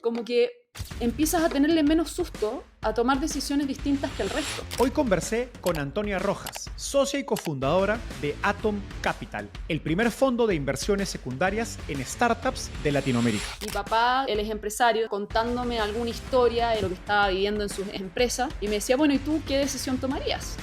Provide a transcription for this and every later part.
como que empiezas a tenerle menos susto a tomar decisiones distintas que el resto. Hoy conversé con Antonia Rojas, socia y cofundadora de Atom Capital, el primer fondo de inversiones secundarias en startups de Latinoamérica. Mi papá, él es empresario, contándome alguna historia de lo que estaba viviendo en sus empresas y me decía, bueno, ¿y tú qué decisión tomarías?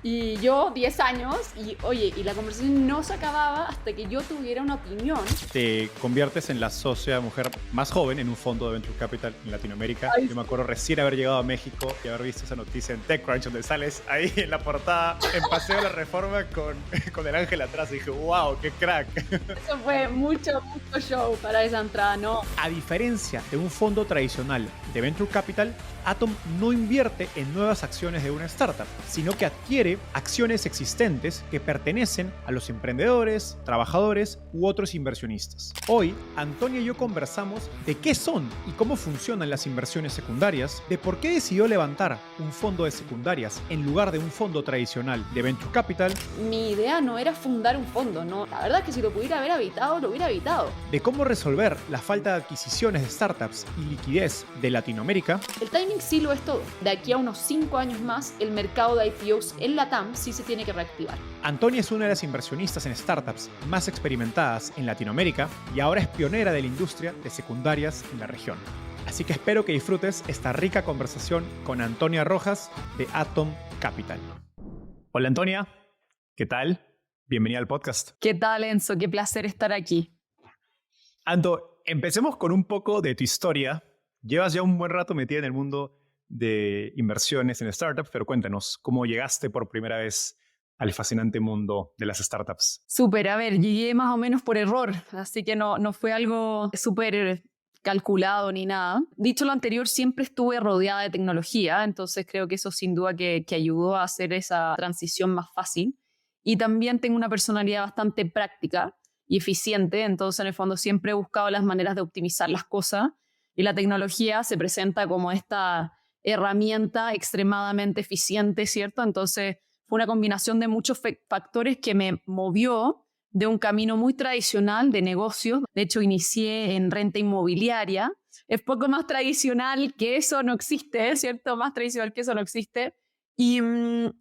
Y yo, 10 años, y la conversación no se acababa hasta que yo tuviera una opinión. Te conviertes en la socia mujer más joven en un fondo de Venture Capital en Latinoamérica. Ay, Yo me acuerdo recién haber llegado a México y haber visto esa noticia en TechCrunch, donde sales ahí en la portada, en Paseo de la Reforma, con el ángel atrás. Y dije, wow, qué crack. Eso fue mucho show para esa entrada, ¿no? A diferencia de un fondo tradicional de Venture Capital, Atom no invierte en nuevas acciones de una startup, sino que adquiere acciones existentes que pertenecen a los emprendedores, trabajadores u otros inversionistas. Hoy, Antonia y yo conversamos de qué son y cómo funcionan las inversiones secundarias, de por qué decidió levantar un fondo de secundarias en lugar de un fondo tradicional de Venture Capital, Mi idea no era fundar un fondo, no. La verdad es que si lo pudiera haber habitado, lo hubiera habitado. de cómo resolver la falta de adquisiciones de startups y liquidez de Latinoamérica, El timing sí lo es todo. De aquí a unos 5 años más, el mercado de IPOs en LATAM sí se tiene que reactivar. Antonia es una de las inversionistas en startups más experimentadas en Latinoamérica y ahora es pionera de la industria de secundarias en la región. Así que espero que disfrutes esta rica conversación con Antonia Rojas de Atom Capital. Hola Antonia, ¿qué tal? Bienvenida al podcast. ¿Qué tal, Enzo? Qué placer estar aquí. Anto, empecemos con un poco de tu historia. Llevas ya un buen rato metida en el mundo de inversiones en startups, pero cuéntanos, ¿cómo llegaste por primera vez al fascinante mundo de las startups? Súper, a ver, llegué más o menos por error, así que no fue algo súper calculado ni nada. Dicho lo anterior, siempre estuve rodeada de tecnología, entonces creo que eso sin duda que ayudó a hacer esa transición más fácil. Y también tengo una personalidad bastante práctica y eficiente, entonces en el fondo siempre he buscado las maneras de optimizar las cosas y la tecnología se presenta como esta herramienta extremadamente eficiente, ¿cierto? Entonces fue una combinación de muchos factores que me movió de un camino muy tradicional de negocios. De hecho, inicié en renta inmobiliaria. Es poco más tradicional que eso no existe, ¿cierto? Más tradicional que eso no existe. Y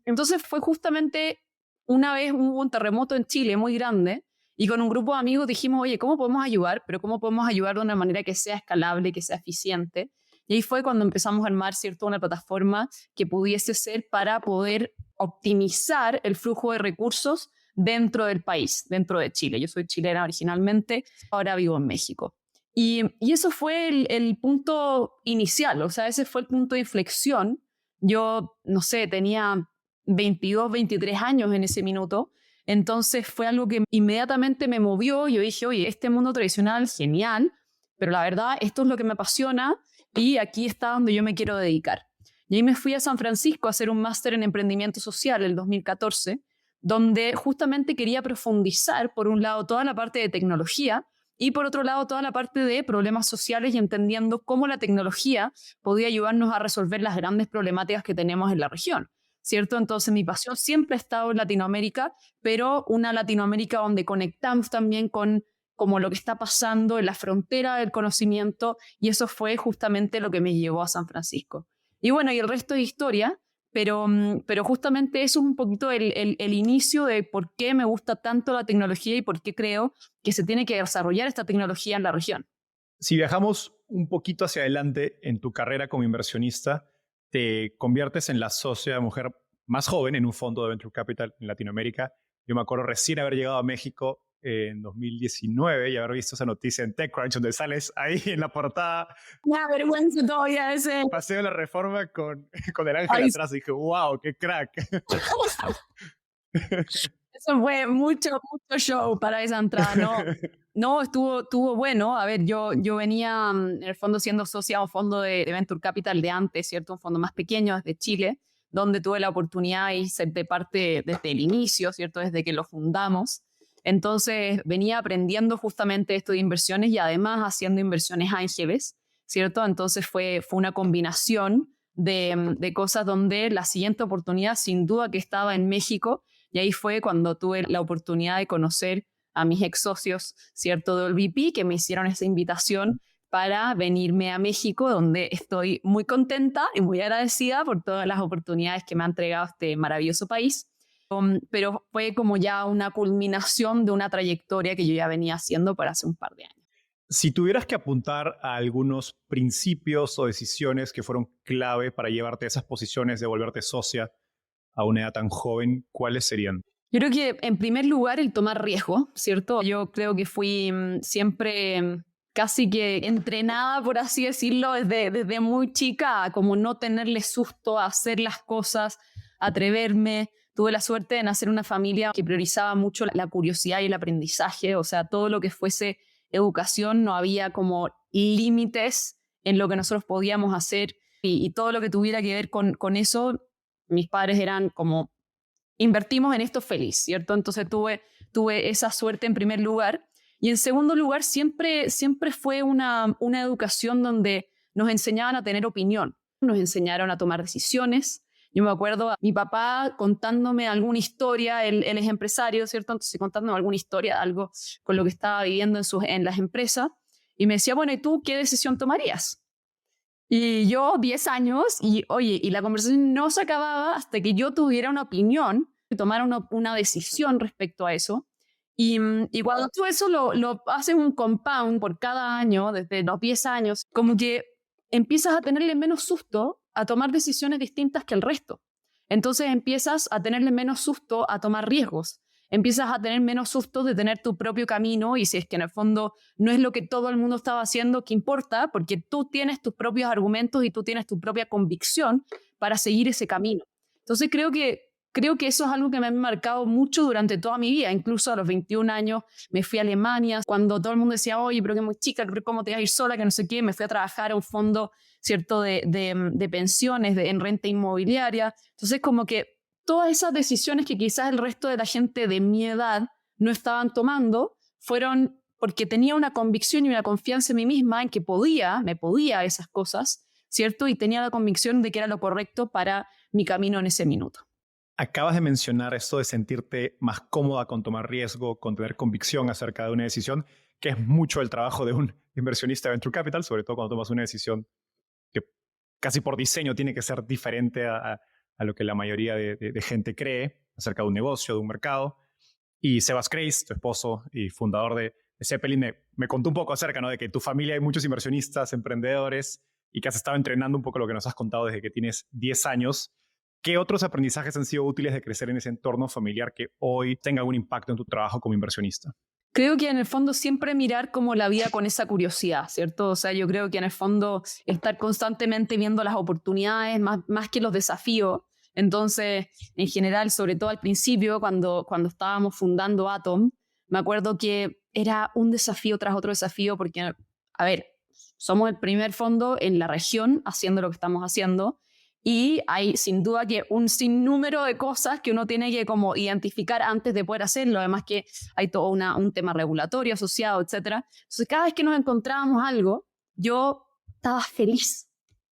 entonces fue justamente una vez hubo un terremoto en Chile muy grande y con un grupo de amigos dijimos, oye, ¿cómo podemos ayudar? Pero ¿cómo podemos ayudar de una manera que sea escalable, que sea eficiente? Y ahí fue cuando empezamos a armar, ¿cierto?, una plataforma que pudiese ser para poder optimizar el flujo de recursos dentro del país, dentro de Chile. Yo soy chilena originalmente, ahora vivo en México. Y eso fue el punto inicial, o sea, ese fue el punto de inflexión. Yo, no sé, tenía 22, 23 años en ese minuto, entonces fue algo que inmediatamente me movió. Yo dije, oye, este mundo tradicional, genial, pero la verdad, esto es lo que me apasiona y aquí está donde yo me quiero dedicar. Y ahí me fui a San Francisco a hacer un máster en emprendimiento social en el 2014, donde justamente quería profundizar, por un lado, toda la parte de tecnología y por otro lado, toda la parte de problemas sociales y entendiendo cómo la tecnología podía ayudarnos a resolver las grandes problemáticas que tenemos en la región, ¿cierto? Entonces mi pasión siempre ha estado en Latinoamérica, pero una Latinoamérica donde conectamos también con como lo que está pasando en la frontera del conocimiento, y eso fue justamente lo que me llevó a San Francisco. Y bueno, y el resto es historia, pero justamente eso es un poquito el inicio de por qué me gusta tanto la tecnología y por qué creo que se tiene que desarrollar esta tecnología en la región. Si viajamos un poquito hacia adelante en tu carrera como inversionista, te conviertes en la socia mujer más joven en un fondo de Venture Capital en Latinoamérica. Yo me acuerdo recién haber llegado a México en 2019 y haber visto esa noticia en TechCrunch, donde sales ahí en la portada, Me da vergüenza todavía ese. Paseo de la Reforma con el ángel Ay, atrás. Y dije, wow, qué crack. eso fue mucho show para esa entrada, ¿no? No, estuvo bueno. A ver, yo venía en el fondo siendo socia a un fondo de Venture Capital de antes, ¿cierto? Un fondo más pequeño desde Chile, donde tuve la oportunidad de ser de parte desde el inicio, ¿cierto? Desde que lo fundamos. Entonces venía aprendiendo justamente esto de inversiones y además haciendo inversiones ángeles, ¿cierto? Entonces fue una combinación de cosas donde la siguiente oportunidad sin duda que estaba en México, y ahí fue cuando tuve la oportunidad de conocer a mis ex socios, ¿cierto?, de OLVP, que me hicieron esa invitación para venirme a México, donde estoy muy contenta y muy agradecida por todas las oportunidades que me ha entregado este maravilloso país. Pero fue como ya una culminación de una trayectoria que yo ya venía haciendo por hace un par de años. Si tuvieras que apuntar a algunos principios o decisiones que fueron clave para llevarte a esas posiciones de volverte socia a una edad tan joven, ¿cuáles serían? Yo creo que en primer lugar el tomar riesgo, ¿cierto? Yo creo que fui siempre casi que entrenada, por así decirlo, desde muy chica, a como no tenerle susto a hacer las cosas, atreverme. Tuve la suerte de nacer en una familia que priorizaba mucho la curiosidad y el aprendizaje, o sea, todo lo que fuese educación, no había como límites en lo que nosotros podíamos hacer y todo lo que tuviera que ver con eso, mis padres eran como invertimos en esto feliz, ¿cierto? Entonces tuve esa suerte en primer lugar. Y en segundo lugar, siempre fue una educación donde nos enseñaban a tener opinión, nos enseñaron a tomar decisiones. Yo me acuerdo a mi papá contándome alguna historia, él es empresario, ¿cierto? Entonces contándome alguna historia, algo con lo que estaba viviendo en las empresas. Y me decía, bueno, ¿y tú qué decisión tomarías? Y yo, 10 años, y oye, y la conversación no se acababa hasta que yo tuviera una opinión y tomara una decisión respecto a eso. Y cuando tú eso lo haces un compound por cada año, desde los 10 años, como que empiezas a tenerle menos susto a tomar decisiones distintas que el resto. Entonces empiezas a tenerle menos susto a tomar riesgos. Empiezas a tener menos susto de tener tu propio camino y si es que en el fondo no es lo que todo el mundo estaba haciendo, ¿qué importa? Porque tú tienes tus propios argumentos y tú tienes tu propia convicción para seguir ese camino. Entonces creo que eso es algo que me ha marcado mucho durante toda mi vida. Incluso a los 21 años me fui a Alemania, cuando todo el mundo decía, oye, pero que muy chica, ¿cómo te vas a ir sola? Que no sé qué. Me fui a trabajar a un fondo, ¿cierto?, de pensiones, en renta inmobiliaria. Entonces como que todas esas decisiones que quizás el resto de la gente de mi edad no estaban tomando fueron porque tenía una convicción y una confianza en mí misma en que me podía esas cosas, ¿cierto? Y tenía la convicción de que era lo correcto para mi camino en ese minuto. Acabas de mencionar esto de sentirte más cómoda con tomar riesgo, con tener convicción acerca de una decisión, que es mucho el trabajo de un inversionista de Venture Capital, sobre todo cuando tomas una decisión que casi por diseño tiene que ser diferente a lo que la mayoría de gente cree acerca de un negocio, de un mercado. Y Sebas Kreis, tu esposo y fundador de Zeppelin, me contó un poco acerca, ¿no?, de que en tu familia hay muchos inversionistas, emprendedores, y que has estado entrenando un poco lo que nos has contado desde que tienes 10 años. ¿Qué otros aprendizajes han sido útiles de crecer en ese entorno familiar que hoy tenga algún impacto en tu trabajo como inversionista? Creo que en el fondo siempre mirar como la vida con esa curiosidad, ¿cierto? O sea, yo creo que en el fondo estar constantemente viendo las oportunidades más que los desafíos. Entonces, en general, sobre todo al principio, cuando estábamos fundando Atom, me acuerdo que era un desafío tras otro desafío porque, a ver, somos el primer fondo en la región haciendo lo que estamos haciendo. Y hay sin duda que un sinnúmero de cosas que uno tiene que como identificar antes de poder hacerlo. Además que hay todo un tema regulatorio asociado, etcétera. Entonces cada vez que nos encontrábamos algo, yo estaba feliz,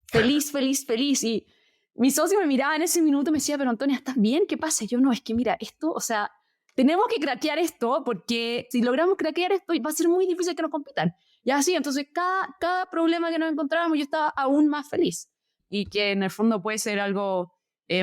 feliz, feliz, feliz. Y mi socio me miraba en ese minuto y me decía, pero Antonia, ¿estás bien? ¿Qué pasa? Y yo, no, es que mira, esto, o sea, tenemos que craquear esto porque si logramos craquear esto va a ser muy difícil que nos compitan. Y así, entonces cada problema que nos encontrábamos yo estaba aún más feliz. Y que en el fondo puede ser algo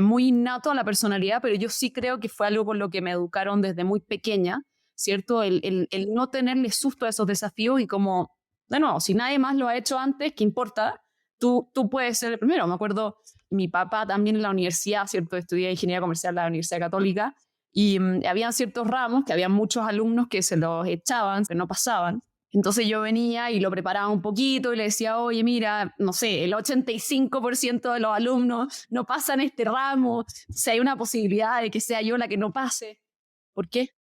muy innato a la personalidad, pero yo sí creo que fue algo con lo que me educaron desde muy pequeña, ¿cierto? El no tenerle susto a esos desafíos y como, de nuevo, si nadie más lo ha hecho antes, ¿qué importa? Tú puedes ser el primero. Me acuerdo, mi papá también en la universidad, ¿cierto? Estudié ingeniería comercial en la Universidad Católica y habían ciertos ramos que había muchos alumnos que se los echaban, que no pasaban. Entonces yo venía y lo preparaba un poquito y le decía, oye, mira, no sé, el 85% de los alumnos no pasan este ramo, si hay una posibilidad de que sea yo la que no pase. ¿Por qué?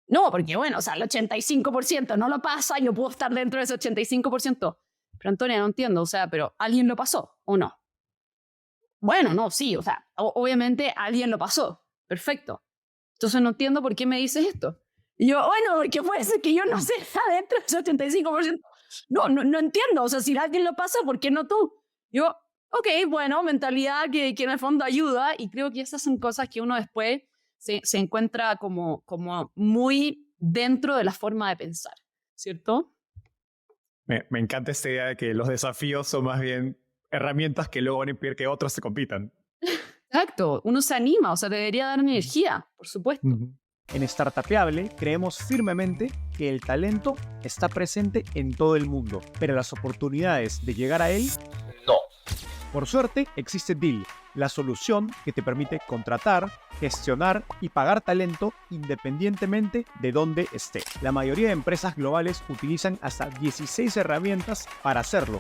No, porque bueno, o sea, el 85% no lo pasa, yo puedo estar dentro de ese 85%. Pero Antonia, no entiendo, o sea, pero ¿alguien lo pasó o no? Bueno, no, sí, o sea, obviamente alguien lo pasó, perfecto. Entonces no entiendo por qué me dices esto. Y yo, bueno, porque puede ser que yo no sé, está dentro de ese 85%. No entiendo, o sea, si alguien lo pasa, ¿por qué no tú? Yo, ok, bueno, mentalidad que en el fondo ayuda y creo que esas son cosas que uno después se encuentra como muy dentro de la forma de pensar, ¿cierto? Me encanta esta idea de que los desafíos son más bien herramientas que luego van a impedir que otros se compitan. Exacto, uno se anima, o sea, te debería dar energía, por supuesto. Ujú. En Startupeable creemos firmemente que el talento está presente en todo el mundo, pero las oportunidades de llegar a él, no. Por suerte, existe Deal, la solución que te permite contratar, gestionar y pagar talento independientemente de dónde esté. La mayoría de empresas globales utilizan hasta 16 herramientas para hacerlo.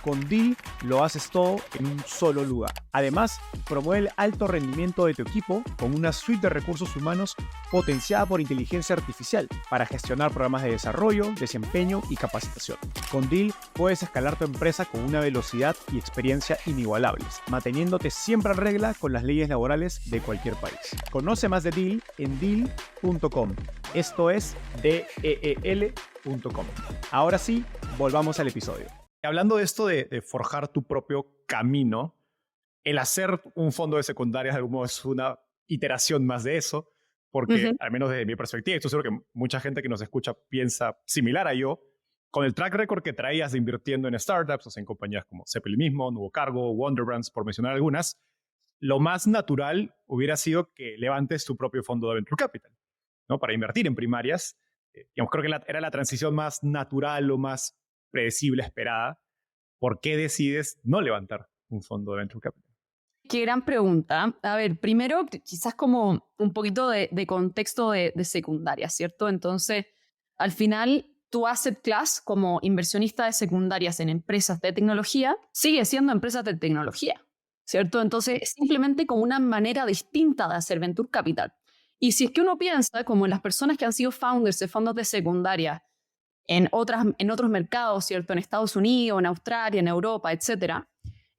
Con Deal lo haces todo en un solo lugar. Además, promueve el alto rendimiento de tu equipo con una suite de recursos humanos potenciada por inteligencia artificial para gestionar programas de desarrollo, desempeño y capacitación. Con Deal puedes escalar tu empresa con una velocidad y experiencia inigualables, manteniéndote siempre en regla con las leyes laborales de cualquier país. Conoce más de Deal en deal.com. Esto es DEEL.com. Ahora sí, volvamos al episodio. Hablando de esto de forjar tu propio camino, el hacer un fondo de secundaria de algún modo es una iteración más de eso, porque al menos desde mi perspectiva, estoy seguro que mucha gente que nos escucha piensa similar a yo, con el track record que traías de invirtiendo en startups, o sea, en compañías como Zeppelin mismo, Nuevo Cargo, Wonderbrands, por mencionar algunas, lo más natural hubiera sido que levantes tu propio fondo de Venture Capital, ¿no? Para invertir en primarias. Digamos, creo que era la transición más natural o más predecible, esperada. ¿Por qué decides no levantar un fondo de Venture Capital? Qué gran pregunta. A ver, primero, quizás como un poquito de contexto de secundaria, ¿cierto? Entonces, al final, tu asset class como inversionista de secundarias en empresas de tecnología sigue siendo empresas de tecnología, ¿cierto? Entonces, es simplemente como una manera distinta de hacer venture capital. Y si es que uno piensa como en las personas que han sido founders de fondos de secundaria en otros mercados, ¿cierto? En Estados Unidos, en Australia, en Europa, etcétera,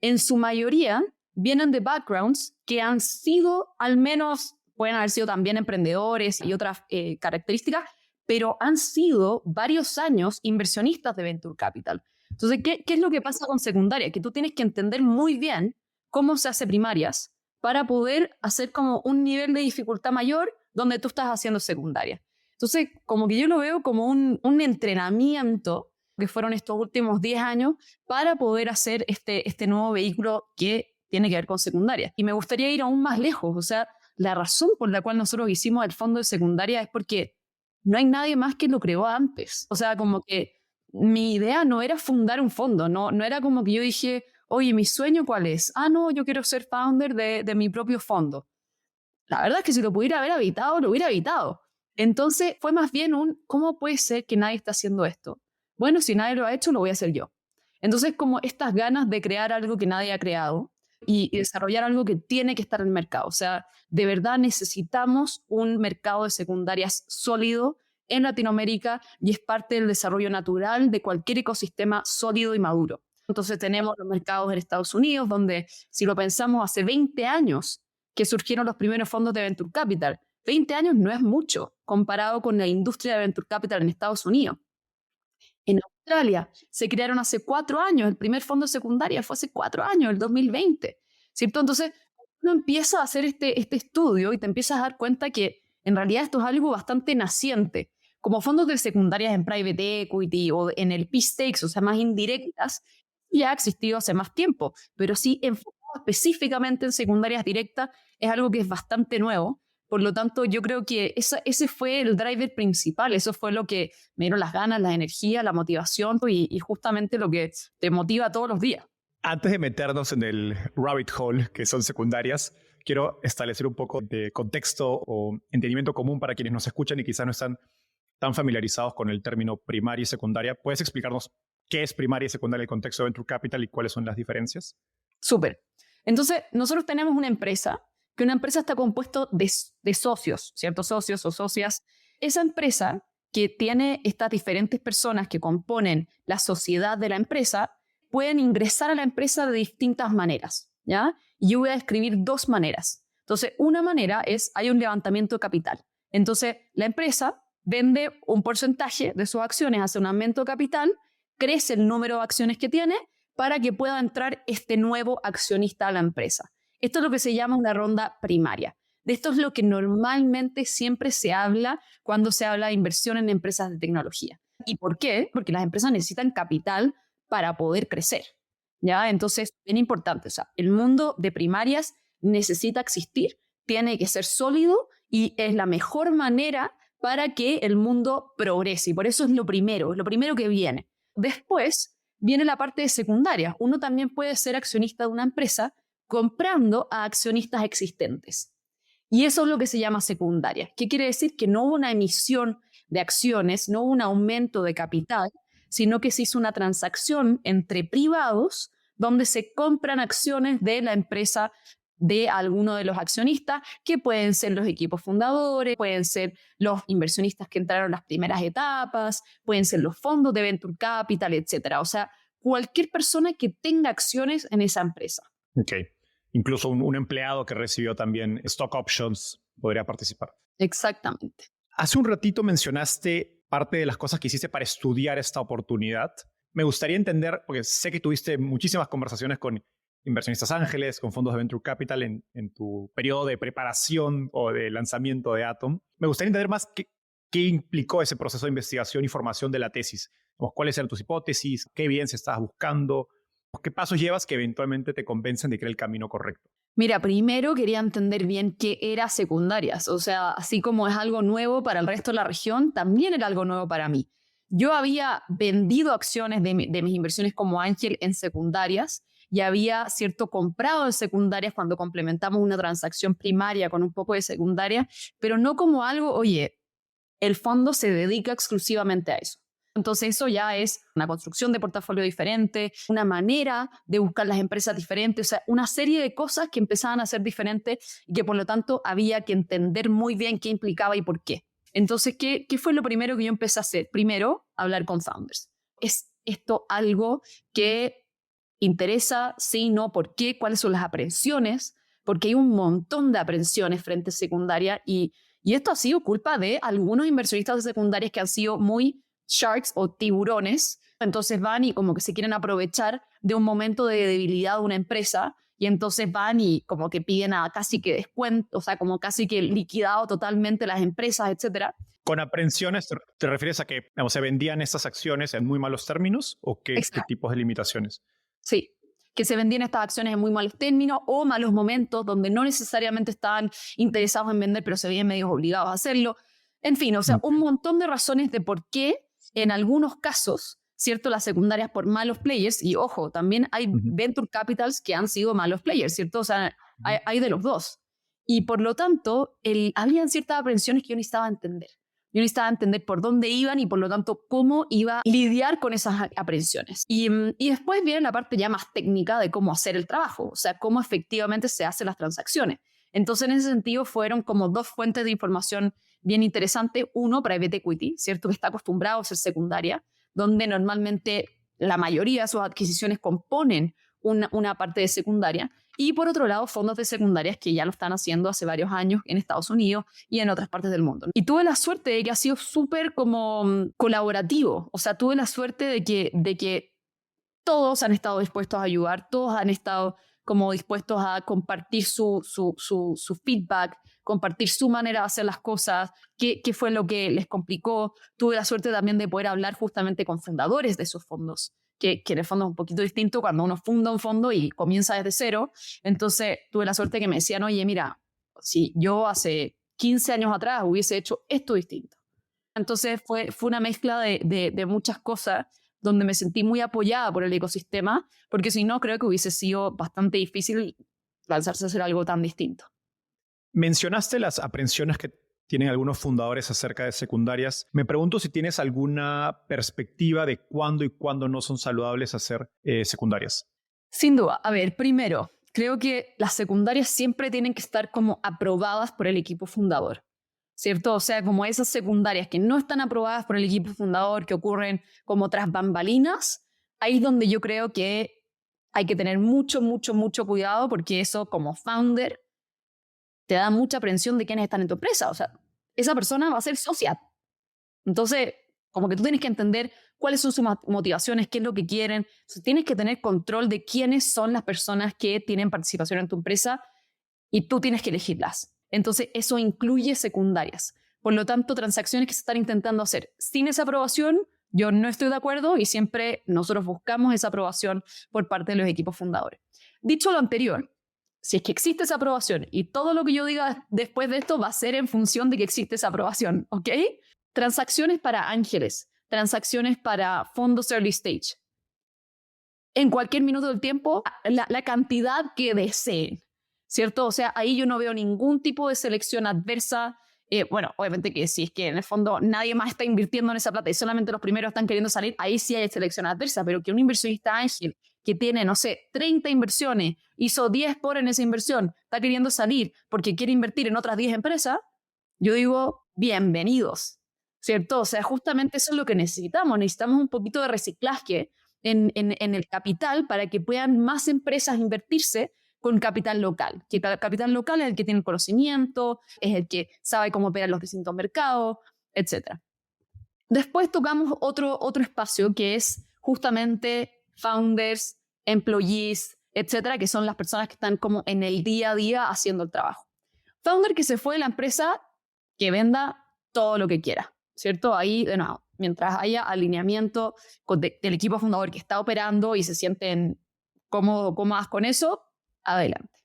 en su mayoría vienen de backgrounds que han sido, al menos, pueden haber sido también emprendedores y otras características, pero han sido varios años inversionistas de Venture Capital. Entonces, ¿qué es lo que pasa con secundaria? Que tú tienes que entender muy bien cómo se hace primarias para poder hacer como un nivel de dificultad mayor donde tú estás haciendo secundaria. Entonces, como que yo lo veo como un entrenamiento que fueron estos últimos 10 años para poder hacer este nuevo vehículo que tiene que ver con secundaria. Y me gustaría ir aún más lejos. O sea, la razón por la cual nosotros hicimos el fondo de secundaria es porque no hay nadie más que lo creó antes. O sea, como que mi idea no era fundar un fondo, no era como que yo dije, oye, ¿mi sueño cuál es? Ah, no, yo quiero ser founder de mi propio fondo. La verdad es que si lo pudiera haber habitado, lo hubiera habitado. Entonces fue más bien ¿cómo puede ser que nadie está haciendo esto? Bueno, si nadie lo ha hecho, lo voy a hacer yo. Entonces, como estas ganas de crear algo que nadie ha creado y desarrollar algo que tiene que estar en el mercado. O sea, de verdad necesitamos un mercado de secundarias sólido en Latinoamérica y es parte del desarrollo natural de cualquier ecosistema sólido y maduro. Entonces tenemos los mercados en Estados Unidos, donde si lo pensamos hace 20 años que surgieron los primeros fondos de Venture Capital. 20 años no es mucho comparado con la industria de Venture Capital en Estados Unidos. En Australia se crearon hace 4 años, el primer fondo de secundaria fue hace 4 años, el 2020, ¿cierto? Entonces, uno empieza a hacer este estudio y te empiezas a dar cuenta que en realidad esto es algo bastante naciente. Como fondos de secundarias en private equity o en el P-Stakes, o sea, más indirectas, ya ha existido hace más tiempo, pero sí enfocado específicamente en secundarias directas es algo que es bastante nuevo. Por lo tanto, yo creo que ese fue el driver principal, eso fue lo que me dieron las ganas, la energía, la motivación y justamente lo que te motiva todos los días. Antes de meternos en el rabbit hole, que son secundarias, quiero establecer un poco de contexto o entendimiento común para quienes nos escuchan y quizás no están tan familiarizados con el término primaria y secundaria. ¿Puedes explicarnos qué es primaria y secundaria en el contexto de Venture Capital y cuáles son las diferencias? Súper. Entonces, nosotros tenemos una empresa está compuesta de socios, ¿cierto? Socios o socias. Esa empresa que tiene estas diferentes personas que componen la sociedad de la empresa pueden ingresar a la empresa de distintas maneras, ¿ya? Y yo voy a describir 2 maneras. Entonces, una manera es, hay un levantamiento de capital. Entonces, la empresa vende un porcentaje de sus acciones, hace un aumento de capital, crece el número de acciones que tiene para que pueda entrar este nuevo accionista a la empresa. Esto es lo que se llama una ronda primaria. De esto es lo que normalmente siempre se habla cuando se habla de inversión en empresas de tecnología. ¿Y por qué? Porque las empresas necesitan capital para poder crecer, ¿ya? Entonces, bien importante, o sea, el mundo de primarias necesita existir, tiene que ser sólido y es la mejor manera para que el mundo progrese. Y por eso es lo primero que viene. Después viene la parte de secundaria. Uno también puede ser accionista de una empresa comprando a accionistas existentes. Y eso es lo que se llama secundaria. ¿Qué quiere decir? Que no hubo una emisión de acciones, no hubo un aumento de capital, sino que se hizo una transacción entre privados donde se compran acciones de la empresa de alguno de los accionistas, que pueden ser los equipos fundadores, pueden ser los inversionistas que entraron en las primeras etapas, pueden ser los fondos de Venture Capital, etcétera. O sea, cualquier persona que tenga acciones en esa empresa. Ok. Incluso un empleado que recibió también stock options podría participar. Exactamente. Hace un ratito mencionaste parte de las cosas que hiciste para estudiar esta oportunidad. Me gustaría entender, porque sé que tuviste muchísimas conversaciones con inversionistas ángeles, con fondos de Venture Capital en tu periodo de preparación o de lanzamiento de Atom. Me gustaría entender más qué implicó ese proceso de investigación y formación de la tesis. ¿Cuáles eran tus hipótesis? ¿Qué evidencia estabas buscando? ¿Qué pasos llevas que eventualmente te convencen de que era el camino correcto? Mira, primero quería entender bien qué era secundarias. O sea, así como es algo nuevo para el resto de la región, también era algo nuevo para mí. Yo había vendido acciones de mis inversiones como ángel en secundarias y había, comprado en secundarias cuando complementamos una transacción primaria con un poco de secundaria, pero no como algo, oye, el fondo se dedica exclusivamente a eso. Entonces eso ya es una construcción de portafolio diferente, una manera de buscar las empresas diferentes, o sea, una serie de cosas que empezaban a ser diferentes y que por lo tanto había que entender muy bien qué implicaba y por qué. Entonces, ¿qué fue lo primero que yo empecé a hacer? Primero, hablar con founders. ¿Es esto algo que interesa? Sí, no, ¿por qué? ¿Cuáles son las aprensiones? Porque hay un montón de aprensiones frente a secundaria y esto ha sido culpa de algunos inversionistas de secundarias que han sido muy sharks o tiburones, entonces van y como que se quieren aprovechar de un momento de debilidad de una empresa y entonces van y como que piden a casi que descuento, o sea, como casi que liquidado totalmente las empresas, etcétera. ¿Con aprensiones te refieres a que se vendían estas acciones en muy malos términos o qué tipos de limitaciones? Sí, que se vendían estas acciones en muy malos términos o malos momentos donde no necesariamente estaban interesados en vender, pero se veían medios obligados a hacerlo. En fin, o sea, un montón de razones de por qué en algunos casos, ¿cierto? Las secundarias por malos players, y ojo, también hay venture capitals que han sido malos players, ¿cierto? O sea, hay de los dos. Y por lo tanto, habían ciertas aprensiones que yo necesitaba entender. Yo necesitaba entender por dónde iban y por lo tanto cómo iba a lidiar con esas aprensiones. Y después viene la parte ya más técnica de cómo hacer el trabajo, o sea, cómo efectivamente se hacen las transacciones. Entonces, en ese sentido, fueron como dos fuentes de información bien interesantes. Uno, private equity, ¿cierto? Que está acostumbrado a ser secundaria, donde normalmente la mayoría de sus adquisiciones componen una parte de secundaria. Y por otro lado, fondos de secundarias que ya lo están haciendo hace varios años en Estados Unidos y en otras partes del mundo. Y tuve la suerte de que ha sido súper como colaborativo. O sea, tuve la suerte de que todos han estado dispuestos a ayudar, todos han estado como dispuestos a compartir su feedback, compartir su manera de hacer las cosas, qué fue lo que les complicó. Tuve la suerte también de poder hablar justamente con fundadores de esos fondos, que en el fondo es un poquito distinto cuando uno funda un fondo y comienza desde cero. Entonces tuve la suerte que me decían, oye, mira, si yo hace 15 años atrás hubiese hecho esto distinto. Entonces fue una mezcla de muchas cosas donde me sentí muy apoyada por el ecosistema, porque si no, creo que hubiese sido bastante difícil lanzarse a hacer algo tan distinto. Mencionaste las aprensiones que tienen algunos fundadores acerca de secundarias. Me pregunto si tienes alguna perspectiva de cuándo y cuándo no son saludables hacer secundarias. Sin duda. A ver, primero, creo que las secundarias siempre tienen que estar como aprobadas por el equipo fundador, ¿cierto? O sea, como esas secundarias que no están aprobadas por el equipo fundador, que ocurren como tras bambalinas, ahí es donde yo creo que hay que tener mucho, mucho, mucho cuidado, porque eso como founder te da mucha aprensión de quiénes están en tu empresa. O sea, esa persona va a ser socia. Entonces, como que tú tienes que entender cuáles son sus motivaciones, qué es lo que quieren. Entonces, tienes que tener control de quiénes son las personas que tienen participación en tu empresa y tú tienes que elegirlas. Entonces, eso incluye secundarias. Por lo tanto, transacciones que se están intentando hacer sin esa aprobación Yo no estoy de acuerdo y siempre nosotros buscamos esa aprobación por parte de los equipos fundadores. Dicho lo anterior, si es que existe esa aprobación y todo lo que yo diga después de esto va a ser en función de que existe esa aprobación, ¿ok? Transacciones para ángeles, transacciones para fondos early stage. En cualquier minuto del tiempo, la cantidad que deseen, ¿cierto? O sea, ahí yo no veo ningún tipo de selección adversa. Bueno, obviamente que si es que en el fondo nadie más está invirtiendo en esa plata y solamente los primeros están queriendo salir, ahí sí hay selección adversa, pero que un inversionista ángel que tiene, no sé, 30 inversiones, hizo 10 por en esa inversión, está queriendo salir porque quiere invertir en otras 10 empresas, yo digo, bienvenidos, ¿cierto? O sea, justamente eso es lo que necesitamos. Necesitamos un poquito de reciclaje en el capital para que puedan más empresas invertirse con capital local. Que el capital local es el que tiene el conocimiento, es el que sabe cómo operan los distintos mercados, etc. Después tocamos otro espacio que es justamente founders, employees, etcétera, que son las personas que están como en el día a día haciendo el trabajo. Founder que se fue de la empresa, que venda todo lo que quiera, ¿cierto? Ahí, de nuevo, mientras haya alineamiento del equipo fundador que está operando y se sienten cómodas con eso, adelante.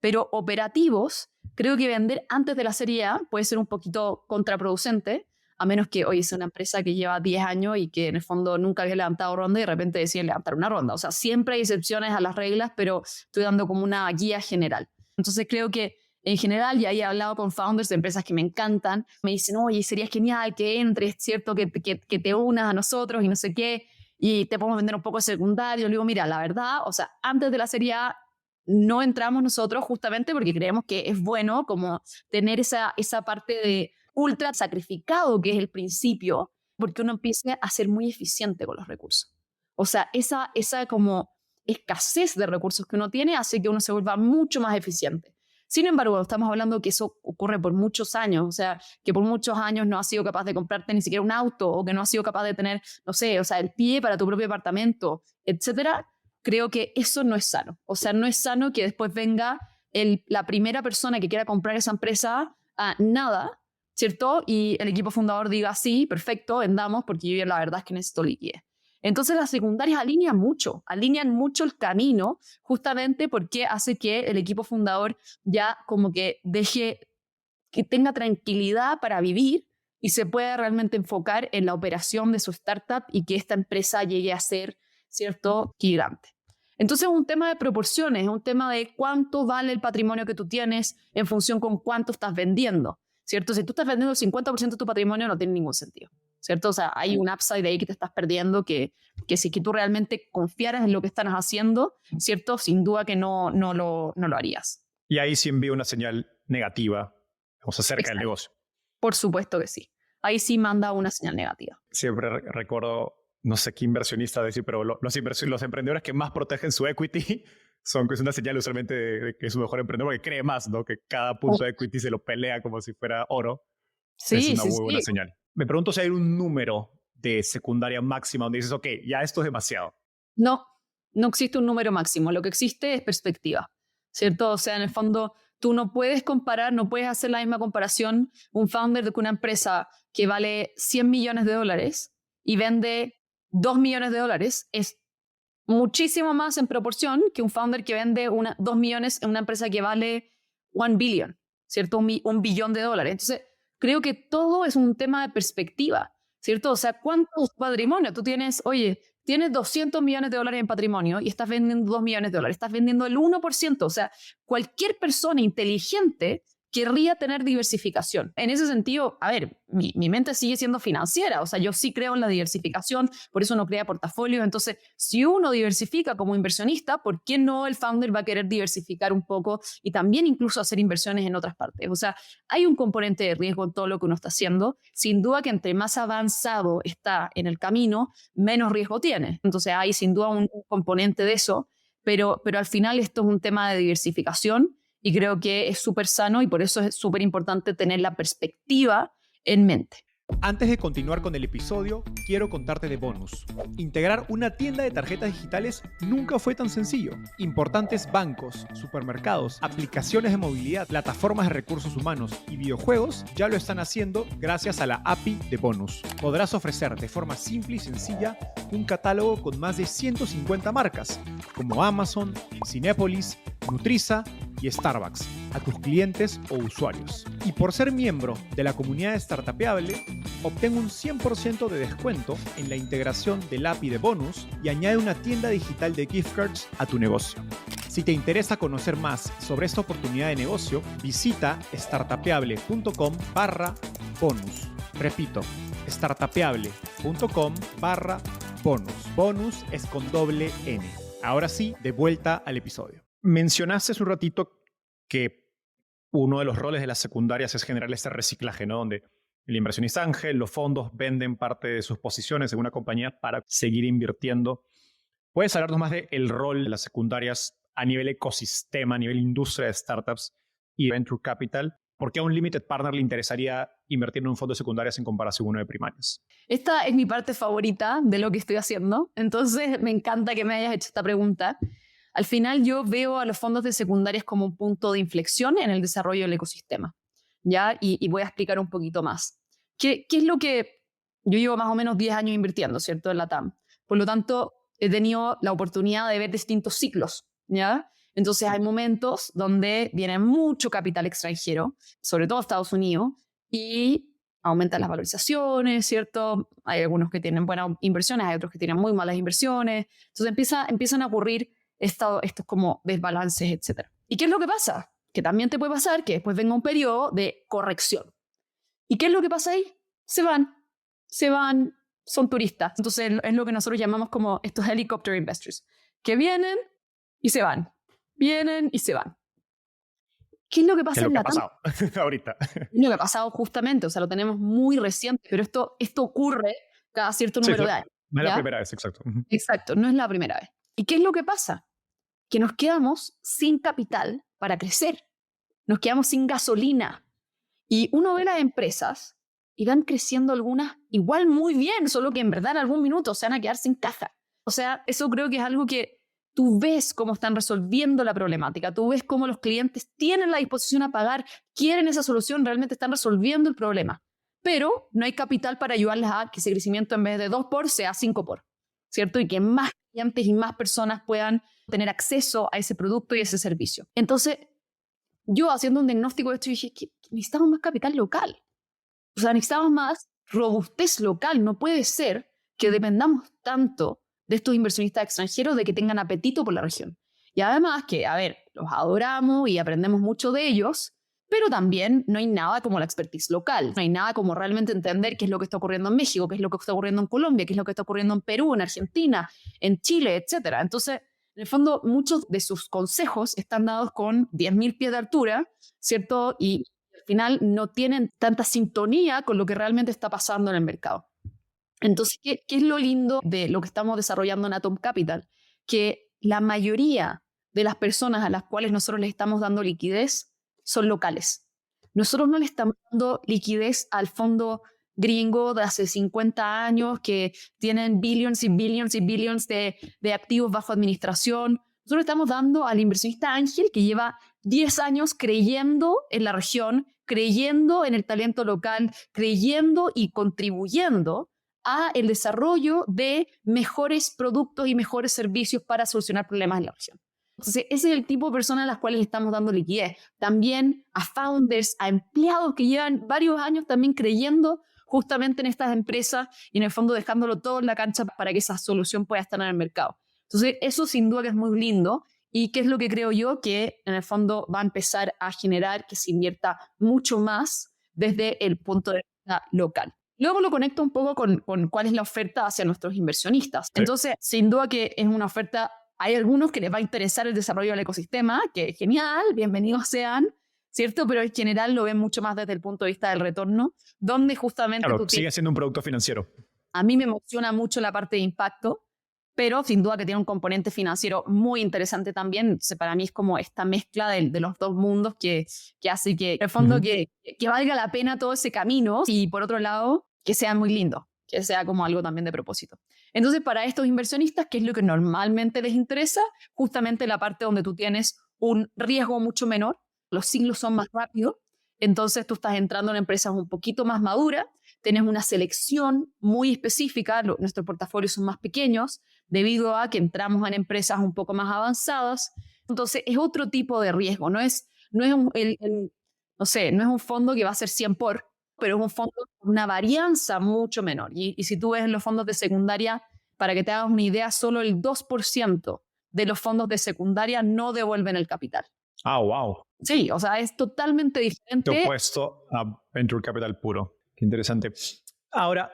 Pero operativos, creo que vender antes de la serie A puede ser un poquito contraproducente, a menos que hoy es una empresa que lleva 10 años y que en el fondo nunca había levantado ronda y de repente deciden levantar una ronda. O sea, siempre hay excepciones a las reglas, pero estoy dando como una guía general. Entonces creo que en general, ya he hablado con founders de empresas que me encantan, me dicen, oye, sería genial que entres, ¿cierto? Que te unas a nosotros y no sé qué, y te podemos vender un poco de secundario. Le digo, mira, la verdad, o sea, antes de la serie A no entramos nosotros justamente porque creemos que es bueno como tener esa parte de ultra sacrificado que es el principio, porque uno empieza a ser muy eficiente con los recursos. O sea, esa como escasez de recursos que uno tiene hace que uno se vuelva mucho más eficiente. Sin embargo, estamos hablando que eso ocurre por muchos años, o sea, que por muchos años no has sido capaz de comprarte ni siquiera un auto o que no has sido capaz de tener, no sé, o sea, el pie para tu propio apartamento, etcétera. Creo que eso no es sano. O sea, no es sano que después venga la primera persona que quiera comprar esa empresa a nada, ¿cierto? Y el equipo fundador diga, sí, perfecto, vendamos porque yo la verdad es que necesito liquidez. Entonces las secundarias alinean mucho el camino, justamente porque hace que el equipo fundador ya como que que tenga tranquilidad para vivir y se pueda realmente enfocar en la operación de su startup y que esta empresa llegue a ser, ¿cierto?, gigante. Entonces es un tema de proporciones, es un tema de cuánto vale el patrimonio que tú tienes en función con cuánto estás vendiendo, ¿cierto? Si tú estás vendiendo el 50% de tu patrimonio no tiene ningún sentido, ¿cierto? O sea, hay un upside ahí que te estás perdiendo que si que tú realmente confiaras en lo que estás haciendo, ¿cierto? Sin duda que no lo harías. Y ahí sí envía una señal negativa, o sea, acerca del negocio. Por supuesto que sí. Ahí sí manda una señal negativa. Siempre recuerdo, no sé qué inversionista decir, pero los emprendedores que más protegen su equity es una señal usualmente de que es un mejor emprendedor porque cree más, ¿no? Que cada punto de equity se lo pelea como si fuera oro. Sí, es una muy buena señal. Me pregunto si hay un número de secundaria máxima donde dices, ok, ya esto es demasiado. No existe un número máximo. Lo que existe es perspectiva, ¿cierto? O sea, en el fondo, tú no puedes comparar, no puedes hacer la misma comparación un founder de una empresa que vale $100 millones y vende $2 millones es muchísimo más en proporción que un founder que vende 2 millones en una empresa que vale $1 billion, ¿cierto? Un billón de dólares. Entonces, creo que todo es un tema de perspectiva, ¿cierto? O sea, ¿cuánto patrimonio? Tú tienes, tienes $200 millones en patrimonio y estás vendiendo $2 millones, estás vendiendo el 1%. O sea, cualquier persona inteligente querría tener diversificación. En ese sentido, a ver, mi mente sigue siendo financiera, o sea, yo sí creo en la diversificación, por eso uno crea portafolios. Entonces, si uno diversifica como inversionista, ¿por qué no el founder va a querer diversificar un poco y también incluso hacer inversiones en otras partes? O sea, hay un componente de riesgo en todo lo que uno está haciendo. Sin duda que entre más avanzado está en el camino, menos riesgo tiene. Entonces, hay sin duda un componente de eso, pero al final esto es un tema de diversificación. Y creo que es súper sano y por eso es súper importante tener la perspectiva en mente. Antes de continuar con el episodio, quiero contarte de Bonus. Integrar una tienda de tarjetas digitales nunca fue tan sencillo. Importantes bancos, supermercados, aplicaciones de movilidad, plataformas de recursos humanos y videojuegos ya lo están haciendo gracias a la API de Bonus. Podrás ofrecer de forma simple y sencilla un catálogo con más de 150 marcas, como Amazon, Cinépolis, Nutriza y Starbucks, a tus clientes o usuarios. Y por ser miembro de la comunidad de Startupeable, obtén un 100% de descuento en la integración del API de Bonus y añade una tienda digital de gift cards a tu negocio. Si te interesa conocer más sobre esta oportunidad de negocio, visita startupeable.com/bonus. Repito, startupeable.com/bonus. Bonus es con doble N. Ahora sí, de vuelta al episodio. Mencionaste hace un ratito que uno de los roles de las secundarias es generar este reciclaje, ¿no? Donde el inversionista ángel, los fondos venden parte de sus posiciones en una compañía para seguir invirtiendo. ¿Puedes hablarnos más del rol de las secundarias a nivel ecosistema, a nivel industria de startups y venture capital? ¿Por qué a un limited partner le interesaría invertir en un fondo de secundarias en comparación a uno de primarias? Esta es mi parte favorita de lo que estoy haciendo, entonces me encanta que me hayas hecho esta pregunta. Al final yo veo a los fondos de secundarias como un punto de inflexión en el desarrollo del ecosistema, ¿ya? Y voy a explicar un poquito más. ¿Qué es lo que yo llevo más o menos 10 años invirtiendo, ¿cierto? En la TAM. Por lo tanto, he tenido la oportunidad de ver distintos ciclos, ¿ya? Entonces hay momentos donde viene mucho capital extranjero, sobre todo Estados Unidos, y aumentan las valorizaciones, ¿cierto? Hay algunos que tienen buenas inversiones, hay otros que tienen muy malas inversiones. Entonces empiezan a ocurrir estos como desbalances, etc. ¿Y qué es lo que pasa? Que también te puede pasar que después venga un periodo de corrección. ¿Y qué es lo que pasa ahí? Se van, son turistas. Entonces es lo que nosotros llamamos como estos helicopter investors, que vienen y se van. Vienen y se van. ¿Qué es lo que pasa en la TAM? ¿Qué es lo que ha pasado ahorita? Es lo que ha pasado justamente, o sea, lo tenemos muy reciente, pero esto ocurre cada cierto número de años. No es la primera vez, exacto. Exacto, no es la primera vez. ¿Y qué es lo que pasa? Que nos quedamos sin capital para crecer. Nos quedamos sin gasolina. Y uno ve las empresas y van creciendo algunas igual muy bien, solo que en verdad en algún minuto se van a quedar sin caja. O sea, eso creo que es algo que tú ves cómo están resolviendo la problemática, tú ves cómo los clientes tienen la disposición a pagar, quieren esa solución, realmente están resolviendo el problema. Pero no hay capital para ayudarles a que ese crecimiento en vez de 2 por sea 5 por, ¿cierto? Y que más clientes y más personas puedan tener acceso a ese producto y ese servicio. Entonces, yo haciendo un diagnóstico de esto, dije que necesitamos más capital local. O sea, necesitamos más robustez local. No puede ser que dependamos tanto de estos inversionistas extranjeros de que tengan apetito por la región. Y además que, a ver, los adoramos y aprendemos mucho de ellos, pero también no hay nada como la expertise local. No hay nada como realmente entender qué es lo que está ocurriendo en México, qué es lo que está ocurriendo en Colombia, qué es lo que está ocurriendo en Perú, en Argentina, en Chile, etc. Entonces, en el fondo, muchos de sus consejos están dados con 10.000 pies de altura, ¿cierto? Y al final no tienen tanta sintonía con lo que realmente está pasando en el mercado. Entonces, ¿qué es lo lindo de lo que estamos desarrollando en Atom Capital? Que la mayoría de las personas a las cuales nosotros les estamos dando liquidez son locales. Nosotros no le estamos dando liquidez al fondo gringo de hace 50 años que tienen billions y billions y billions de activos bajo administración. Nosotros estamos dando al inversionista ángel que lleva 10 años creyendo en la región, creyendo en el talento local, creyendo y contribuyendo a el desarrollo de mejores productos y mejores servicios para solucionar problemas en la región. Entonces, ese es el tipo de personas a las cuales le estamos dando liquidez. También a founders, a empleados que llevan varios años también creyendo justamente en estas empresas y en el fondo dejándolo todo en la cancha para que esa solución pueda estar en el mercado. Entonces, eso sin duda que es muy lindo. ¿Y qué es lo que creo yo? Que en el fondo va a empezar a generar que se invierta mucho más desde el punto de vista local. Luego lo conecto un poco con cuál es la oferta hacia nuestros inversionistas. Sí. Entonces, sin duda que es una oferta, hay algunos que les va a interesar el desarrollo del ecosistema, que es genial, bienvenidos sean, ¿cierto? Pero en general lo ven mucho más desde el punto de vista del retorno, donde justamente claro, sigue siendo un producto financiero. A mí me emociona mucho la parte de impacto, pero sin duda que tiene un componente financiero muy interesante también. Entonces, para mí es como esta mezcla de los dos mundos que hace que, en el fondo, que valga la pena todo ese camino. Y por otro lado, que sea muy lindo, que sea como algo también de propósito. Entonces, para estos inversionistas, ¿qué es lo que normalmente les interesa? Justamente la parte donde tú tienes un riesgo mucho menor, los ciclos son más rápidos, entonces tú estás entrando en empresas un poquito más maduras, tienes una selección muy específica, nuestros portafolios son más pequeños debido a que entramos en empresas un poco más avanzadas, entonces es otro tipo de riesgo, no es no sé, no es un fondo que va a ser 100 pero es un fondo con una varianza mucho menor. Y si tú ves los fondos de secundaria, para que te hagas una idea, solo el 2% de los fondos de secundaria no devuelven el capital. Ah, wow. Sí, o sea, es totalmente diferente. Opuesto a Venture Capital puro. Qué interesante. Ahora,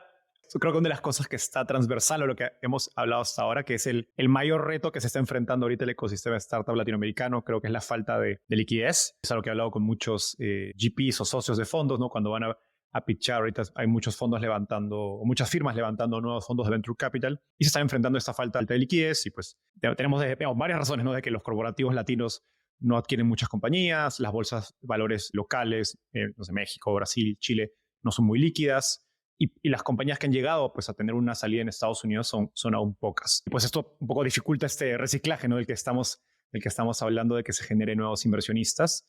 creo que una de las cosas que está transversal a lo que hemos hablado hasta ahora, que es el mayor reto que se está enfrentando ahorita el ecosistema startup latinoamericano, creo que es la falta de liquidez. Es algo que he hablado con muchos GPs o socios de fondos, ¿no? Cuando van a pitchar, ahorita hay muchos fondos levantando, o muchas firmas levantando nuevos fondos de Venture Capital y se están enfrentando a esta falta de liquidez y pues tenemos varias razones, ¿no? De que los corporativos latinos no adquieren muchas compañías, las bolsas de valores locales, no sé, México, Brasil, Chile, no son muy líquidas y las compañías que han llegado pues, a tener una salida en Estados Unidos son aún pocas. Y pues esto un poco dificulta este reciclaje, ¿no? del que estamos hablando, de que se generen nuevos inversionistas.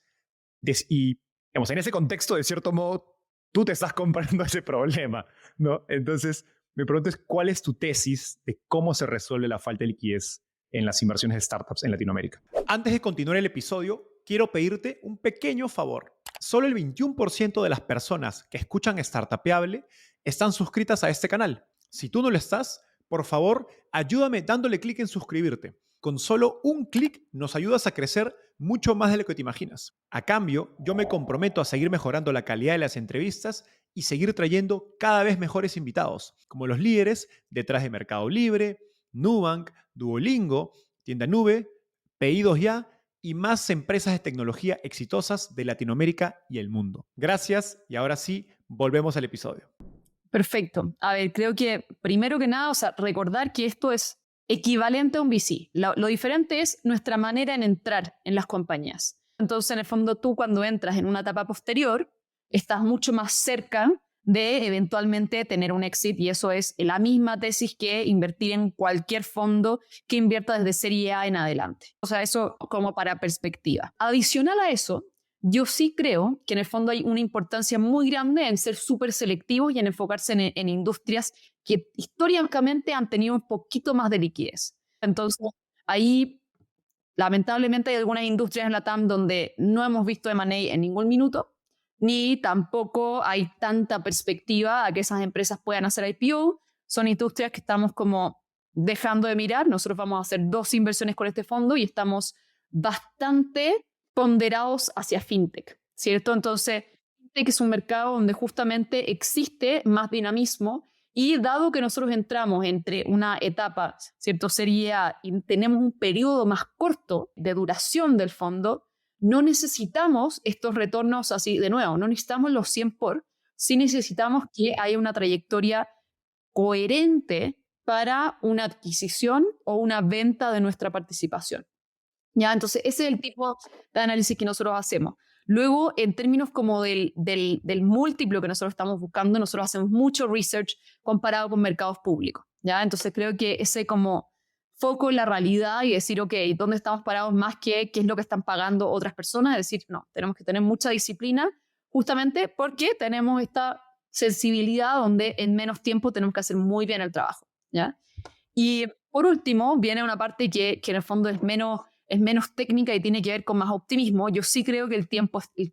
Y digamos, en ese contexto, de cierto modo, tú te estás comprando ese problema, ¿no? Entonces, me pregunto ¿cuál es tu tesis de cómo se resuelve la falta de liquidez en las inversiones de startups en Latinoamérica? Antes de continuar el episodio, quiero pedirte un pequeño favor. Solo el 21% de las personas que escuchan Startupeable están suscritas a este canal. Si tú no lo estás, por favor, ayúdame dándole clic en suscribirte. Con solo un clic nos ayudas a crecer mucho más de lo que te imaginas. A cambio, yo me comprometo a seguir mejorando la calidad de las entrevistas y seguir trayendo cada vez mejores invitados, como los líderes detrás de Mercado Libre, Nubank, Duolingo, Tienda Nube, Pedidos Ya y más empresas de tecnología exitosas de Latinoamérica y el mundo. Gracias y ahora sí, volvemos al episodio. Perfecto. A ver, creo que primero que nada, o sea, recordar que esto es equivalente a un VC. Lo diferente es nuestra manera en entrar en las compañías. Entonces, en el fondo, tú cuando entras en una etapa posterior, estás mucho más cerca de eventualmente tener un exit y eso es la misma tesis que invertir en cualquier fondo que invierta desde Serie A en adelante. O sea, eso como para perspectiva. Adicional a eso, yo sí creo que en el fondo hay una importancia muy grande en ser súper selectivos y en enfocarse en industrias que históricamente han tenido un poquito más de liquidez. Entonces, ahí lamentablemente hay algunas industrias en la TAM donde no hemos visto M&A en ningún minuto, ni tampoco hay tanta perspectiva a que esas empresas puedan hacer IPO. Son industrias que estamos como dejando de mirar. Nosotros vamos a hacer 2 inversiones con este fondo y estamos bastante ponderados hacia fintech, ¿cierto? Entonces, fintech es un mercado donde justamente existe más dinamismo y dado que nosotros entramos entre una etapa, ¿cierto? Serie A y tenemos un periodo más corto de duración del fondo, no necesitamos estos retornos así de nuevo, no necesitamos los 100 sí necesitamos que haya una trayectoria coherente para una adquisición o una venta de nuestra participación. ¿Ya? Entonces, ese es el tipo de análisis que nosotros hacemos. Luego, en términos como del múltiplo que nosotros estamos buscando, nosotros hacemos mucho research comparado con mercados públicos. ¿Ya? Entonces, creo que ese como foco en la realidad y decir, ok, ¿dónde estamos parados más que qué es lo que están pagando otras personas? Es decir, no, tenemos que tener mucha disciplina justamente porque tenemos esta sensibilidad donde en menos tiempo tenemos que hacer muy bien el trabajo. ¿Ya? Y por último, viene una parte que en el fondo es menos técnica y tiene que ver con más optimismo. Yo sí creo que el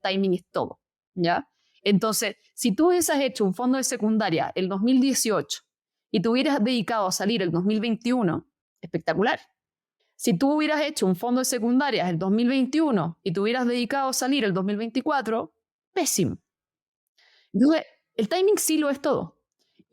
timing es todo, ¿ya? Entonces, si tú hubieses hecho un fondo de secundaria el 2018 y te hubieras dedicado a salir el 2021, espectacular. Si tú hubieras hecho un fondo de secundaria el 2021 y te hubieras dedicado a salir el 2024, pésimo. Entonces, el timing sí lo es todo.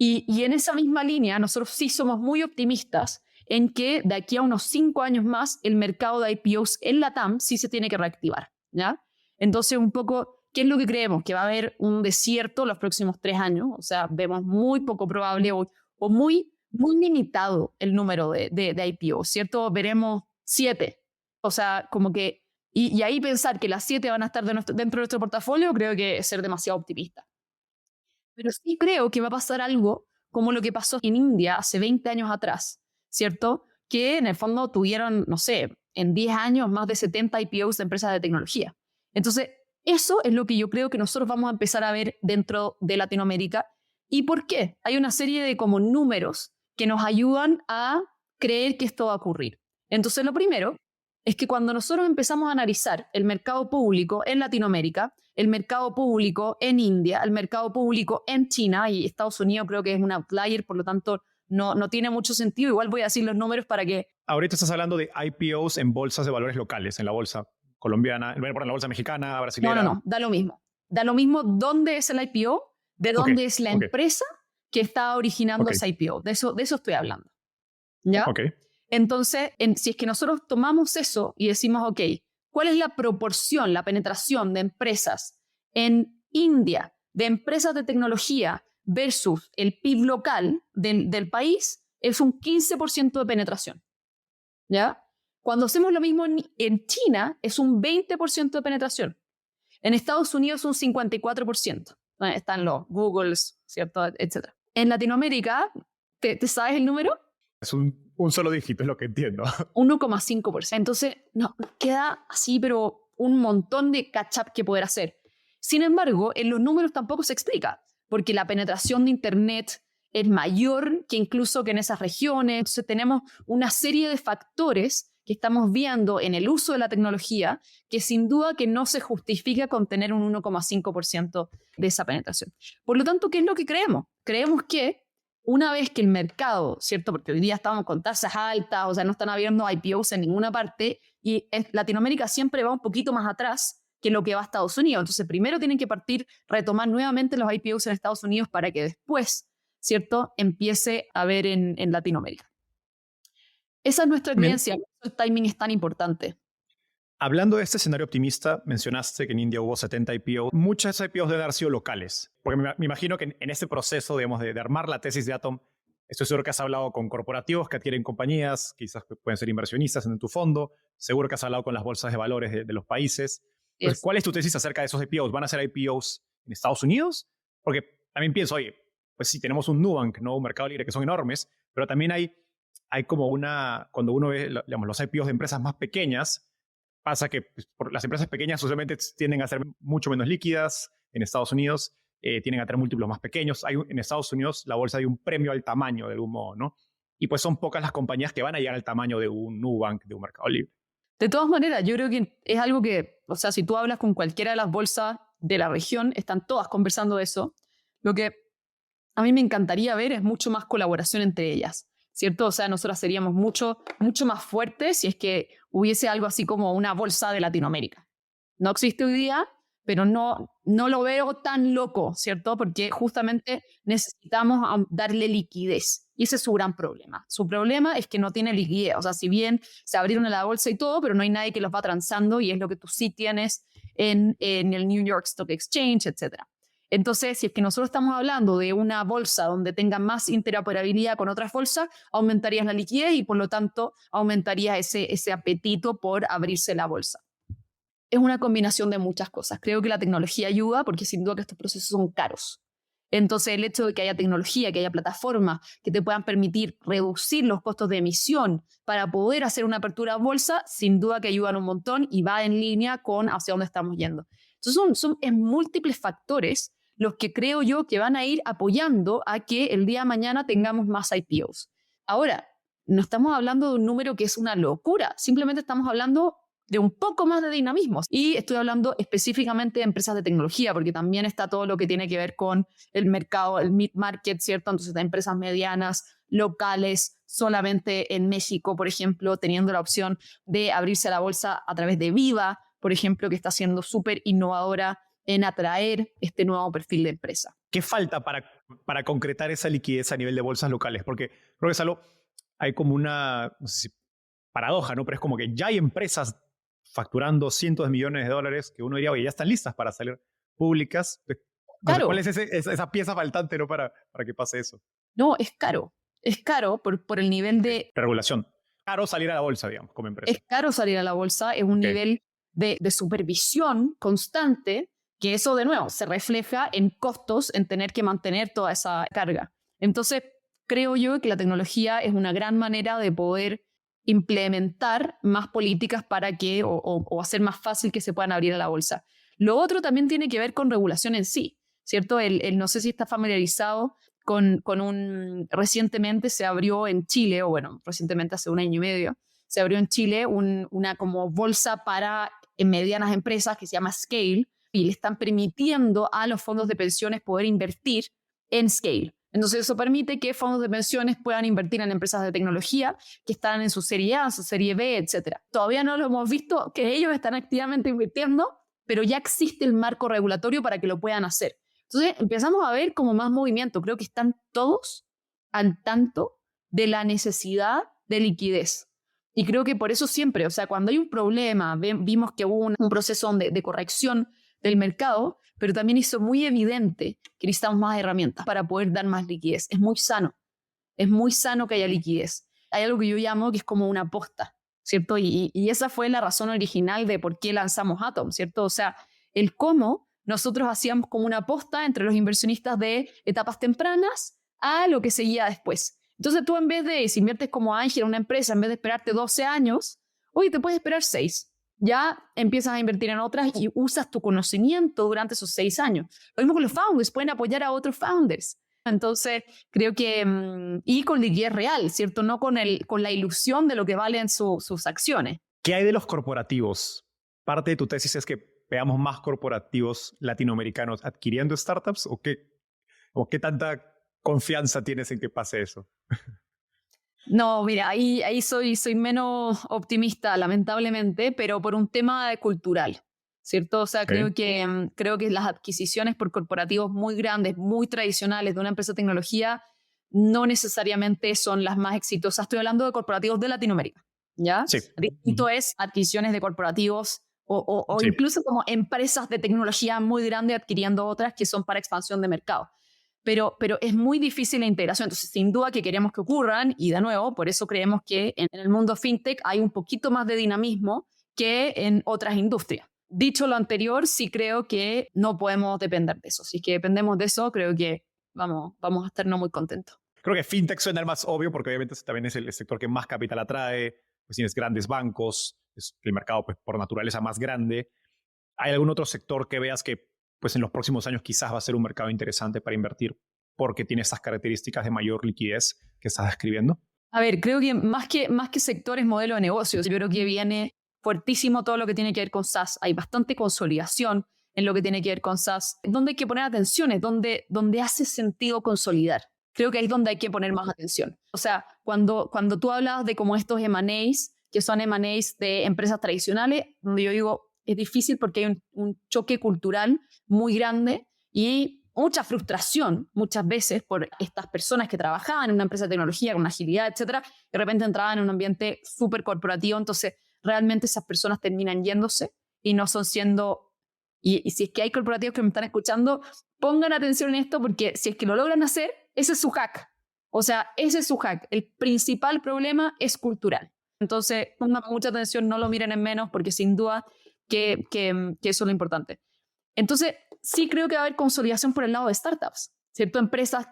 Y en esa misma línea, nosotros sí somos muy optimistas en que de aquí a unos 5 años más el mercado de IPOs en la TAM sí se tiene que reactivar, ¿ya? Entonces, un poco, ¿qué es lo que creemos? Que va a haber un desierto los próximos 3 años, o sea, vemos muy poco probable o muy limitado el número de IPOs, ¿cierto? Veremos 7, o sea, como que, y ahí pensar que las 7 van a estar dentro de nuestro portafolio, creo que es ser demasiado optimista. Pero sí creo que va a pasar algo como lo que pasó en India hace 20 años atrás, ¿cierto? Que en el fondo tuvieron, no sé, en 10 años más de 70 IPOs de empresas de tecnología. Entonces, eso es lo que yo creo que nosotros vamos a empezar a ver dentro de Latinoamérica. ¿Y por qué? Hay una serie de como números que nos ayudan a creer que esto va a ocurrir. Entonces, lo primero es que cuando nosotros empezamos a analizar el mercado público en Latinoamérica, el mercado público en India, el mercado público en China, y Estados Unidos creo que es un outlier, por lo tanto no tiene mucho sentido. Igual voy a decir los números para que... Ahorita estás hablando de IPOs en bolsas de valores locales, en la bolsa colombiana, en la bolsa mexicana, brasilera. No, da lo mismo. Da lo mismo dónde es el IPO, de dónde es la empresa que está originando ese IPO. De eso estoy hablando. ¿Ya? Entonces, si es que nosotros tomamos eso y decimos, ok, ¿cuál es la proporción, la penetración de empresas en India, de empresas de tecnología versus el PIB local del país? Es un 15% de penetración. ¿Ya? Cuando hacemos lo mismo en China, es un 20% de penetración. En Estados Unidos, un 54%. Están los Googles, ¿cierto? Etcétera. En Latinoamérica, ¿te sabes el número? Es un solo dígito, es lo que entiendo. 1,5%. Entonces, nos queda así, pero un montón de catch-up que poder hacer. Sin embargo, en los números tampoco se explica, porque la penetración de Internet es mayor que incluso que en esas regiones. Entonces, tenemos una serie de factores que estamos viendo en el uso de la tecnología que sin duda que no se justifica con tener un 1,5% de esa penetración. Por lo tanto, ¿qué es lo que creemos? Creemos que una vez que el mercado, ¿cierto? Porque hoy día estamos con tasas altas, o sea, no están habiendo IPOs en ninguna parte, y Latinoamérica siempre va un poquito más atrás que lo que va a Estados Unidos. Entonces, primero tienen que retomar nuevamente los IPOs en Estados Unidos para que después, ¿cierto?, empiece a ver en Latinoamérica. Esa es nuestra creencia, el timing es tan importante. Hablando de este escenario optimista, mencionaste que en India hubo 70 IPOs. Muchas IPOs deben haber sido locales. Porque me imagino que en este proceso, digamos, de armar la tesis de Atom, estoy seguro que has hablado con corporativos que adquieren compañías, quizás pueden ser inversionistas en tu fondo, seguro que has hablado con las bolsas de valores de los países. Entonces, ¿cuál es tu tesis acerca de esos IPOs? ¿Van a ser IPOs en Estados Unidos? Porque también pienso, oye, pues sí, tenemos un Nubank, ¿no? Un Mercado Libre que son enormes, pero también hay como cuando uno ve, digamos, los IPOs de empresas más pequeñas, pasa que pues, las empresas pequeñas usualmente tienden a ser mucho menos líquidas. En Estados Unidos tienen a tener múltiplos más pequeños. En Estados Unidos la bolsa hay un premio al tamaño de algún modo, ¿no? Y pues son pocas las compañías que van a llegar al tamaño de un Nubank, de un Mercado Libre. De todas maneras, yo creo que es algo que, o sea, si tú hablas con cualquiera de las bolsas de la región, están todas conversando de eso. Lo que a mí me encantaría ver es mucho más colaboración entre ellas, ¿cierto? O sea, nosotros seríamos mucho más fuertes si es que hubiese algo así como una bolsa de Latinoamérica. No existe hoy día, pero no lo veo tan loco, ¿cierto? Porque justamente necesitamos darle liquidez. Y ese es su gran problema. Su problema es que no tiene liquidez. O sea, si bien se abrieron en la bolsa y todo, pero no hay nadie que los va transando y es lo que tú sí tienes en el New York Stock Exchange, etc. Entonces, si es que nosotros estamos hablando de una bolsa donde tenga más interoperabilidad con otras bolsas, aumentarías la liquidez y por lo tanto aumentarías ese apetito por abrirse la bolsa. Es una combinación de muchas cosas. Creo que la tecnología ayuda porque sin duda que estos procesos son caros. Entonces, el hecho de que haya tecnología, que haya plataformas que te puedan permitir reducir los costos de emisión para poder hacer una apertura a bolsa, sin duda que ayudan un montón y va en línea con hacia dónde estamos yendo. Entonces, son múltiples factores los que creo yo que van a ir apoyando a que el día de mañana tengamos más IPOs. Ahora, no estamos hablando de un número que es una locura, simplemente estamos hablando de un poco más de dinamismo. Y estoy hablando específicamente de empresas de tecnología, porque también está todo lo que tiene que ver con el mercado, el mid-market, ¿cierto? Entonces, de empresas medianas, locales, solamente en México, por ejemplo, teniendo la opción de abrirse a la bolsa a través de Viva, por ejemplo, que está siendo súper innovadora en atraer este nuevo perfil de empresa. ¿Qué falta para concretar esa liquidez a nivel de bolsas locales? Porque creo que es algo, hay como una, no sé si paradoja, ¿no? Pero es como que ya hay empresas facturando cientos de millones de dólares que uno diría, oye, ya están listas para salir públicas. Claro. ¿Cuál es esa pieza faltante, ¿no? para que pase eso? No, es caro. Es caro por el nivel de regulación. Caro salir a la bolsa, digamos, como empresa. Es caro salir a la bolsa, es un nivel de supervisión constante que eso de nuevo se refleja en costos, en tener que mantener toda esa carga. Entonces, creo yo que la tecnología es una gran manera de poder implementar más políticas para que, o hacer más fácil que se puedan abrir a la bolsa. Lo otro también tiene que ver con regulación en sí, ¿cierto? No sé si está familiarizado recientemente se abrió en Chile, o bueno, recientemente hace 1 año y medio, se abrió en Chile una como bolsa para medianas empresas que se llama Scale, y le están permitiendo a los fondos de pensiones poder invertir en Scale. Entonces eso permite que fondos de pensiones puedan invertir en empresas de tecnología que están en su serie A, su serie B, etc. Todavía no lo hemos visto que ellos están activamente invirtiendo, pero ya existe el marco regulatorio para que lo puedan hacer. Entonces empezamos a ver como más movimiento. Creo que están todos al tanto de la necesidad de liquidez. Y creo que por eso siempre, o sea, cuando hay un problema, vimos que hubo un proceso de corrección del mercado, pero también hizo muy evidente que necesitamos más herramientas para poder dar más liquidez. Es muy sano que haya liquidez. Hay algo que yo llamo que es como una aposta, ¿cierto? Y esa fue la razón original de por qué lanzamos Atom, ¿cierto? O sea, el cómo nosotros hacíamos como una aposta entre los inversionistas de etapas tempranas a lo que seguía después. Entonces tú si inviertes como ángel en una empresa, en vez de esperarte 12 años, hoy te puedes esperar 6. Ya empiezas a invertir en otras y usas tu conocimiento durante esos 6 años. Lo mismo con los founders, pueden apoyar a otros founders. Entonces, creo que, y con liquidez real, ¿cierto? No con la ilusión de lo que valen sus acciones. ¿Qué hay de los corporativos? Parte de tu tesis es que veamos más corporativos latinoamericanos adquiriendo startups, ¿o qué tanta confianza tienes en que pase eso? No, mira, ahí soy menos optimista, lamentablemente, pero por un tema cultural, ¿cierto? O sea, Okay. creo que las adquisiciones por corporativos muy grandes, muy tradicionales de una empresa de tecnología, no necesariamente son las más exitosas. Estoy hablando de corporativos de Latinoamérica, ¿ya? Sí. Distinto es adquisiciones de corporativos o Sí. incluso como empresas de tecnología muy grandes adquiriendo otras que son para expansión de mercado. Pero es muy difícil la integración. Entonces, sin duda que queremos que ocurran, y de nuevo, por eso creemos que en el mundo fintech hay un poquito más de dinamismo que en otras industrias. Dicho lo anterior, sí creo que no podemos depender de eso. Si es que dependemos de eso, creo que vamos a estar no muy contentos. Creo que fintech suena el más obvio porque obviamente también es el sector que más capital atrae, pues tienes grandes bancos, es el mercado pues, por naturaleza más grande. ¿Hay algún otro sector que veas que pues, en los próximos años quizás va a ser un mercado interesante para invertir porque tiene estas características de mayor liquidez que estás describiendo? A ver, creo que más que sectores, modelo de negocios, yo creo que viene fuertísimo todo lo que tiene que ver con SaaS. Hay bastante consolidación en lo que tiene que ver con SaaS. Donde hay que poner atención es donde hace sentido consolidar. Creo que ahí es donde hay que poner más atención. O sea, cuando tú hablas de como estos M&As, que son M&As de empresas tradicionales, donde yo digo, es difícil porque hay un choque cultural muy grande y mucha frustración muchas veces por estas personas que trabajaban en una empresa de tecnología con agilidad, etcétera, de repente entraban en un ambiente súper corporativo, entonces realmente esas personas terminan yéndose y no son siendo... Y si es que hay corporativos que me están escuchando, pongan atención en esto porque si es que lo logran hacer, ese es su hack. O sea, ese es su hack. El principal problema es cultural. Entonces, pongan mucha atención, no lo miren en menos porque sin duda que eso es lo importante. Entonces, sí creo que va a haber consolidación por el lado de startups, ¿cierto? Empresas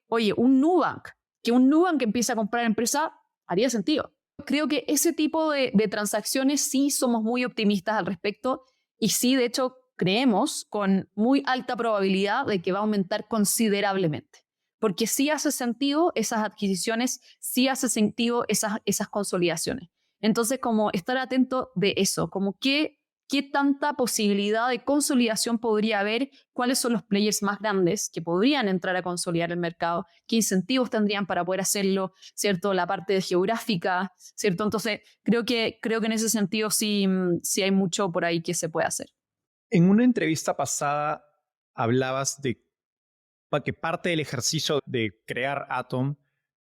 oye, un Nubank que empiece a comprar empresa, haría sentido. Creo que ese tipo de transacciones sí somos muy optimistas al respecto y sí, de hecho, creemos con muy alta probabilidad de que va a aumentar considerablemente. Porque sí hace sentido esas adquisiciones, sí hace sentido esas consolidaciones. Entonces, como estar atento de eso, como qué tanta posibilidad de consolidación podría haber, cuáles son los players más grandes que podrían entrar a consolidar el mercado, qué incentivos tendrían para poder hacerlo, ¿cierto? La parte geográfica, ¿cierto? Entonces, creo que en ese sentido sí hay mucho por ahí que se puede hacer. En una entrevista pasada hablabas de que parte del ejercicio de crear Atom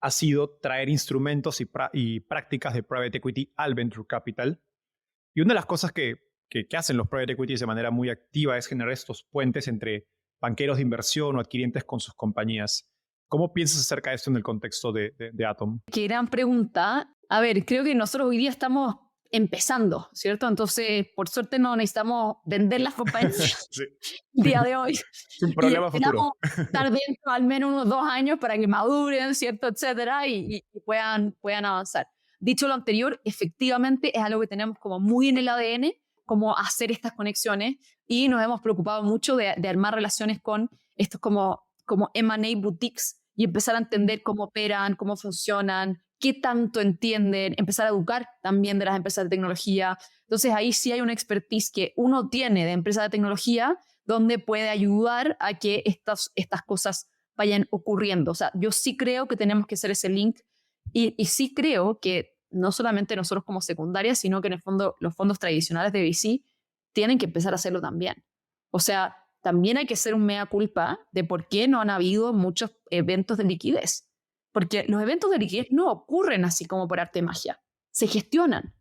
ha sido traer instrumentos y prácticas de private equity al venture capital. Y una de las cosas que hacen los private equities de manera muy activa es generar estos puentes entre banqueros de inversión o adquirientes con sus compañías. ¿Cómo piensas acerca de esto en el contexto de Atom? Qué gran pregunta. A ver, creo que nosotros hoy día estamos empezando, ¿cierto? Entonces, por suerte no necesitamos vender las compañías Sí, el día de hoy es un y problema futuro. esperamos estar dentro al menos unos 2 años para que maduren, ¿cierto? Etcétera, y puedan avanzar. Dicho lo anterior, efectivamente es algo que tenemos como muy en el ADN, como hacer estas conexiones, y nos hemos preocupado mucho de armar relaciones con estos como M&A boutiques y empezar a entender cómo operan, cómo funcionan, qué tanto entienden, empezar a educar también de las empresas de tecnología. Entonces ahí sí hay una expertise que uno tiene de empresas de tecnología donde puede ayudar a que estas cosas vayan ocurriendo. O sea, yo sí creo que tenemos que hacer ese link y sí creo que no solamente nosotros como secundaria, sino que en el fondo los fondos tradicionales de VC tienen que empezar a hacerlo también. O sea, también hay que hacer un mea culpa de por qué no han habido muchos eventos de liquidez. Porque los eventos de liquidez no ocurren así como por arte de magia. Se gestionan.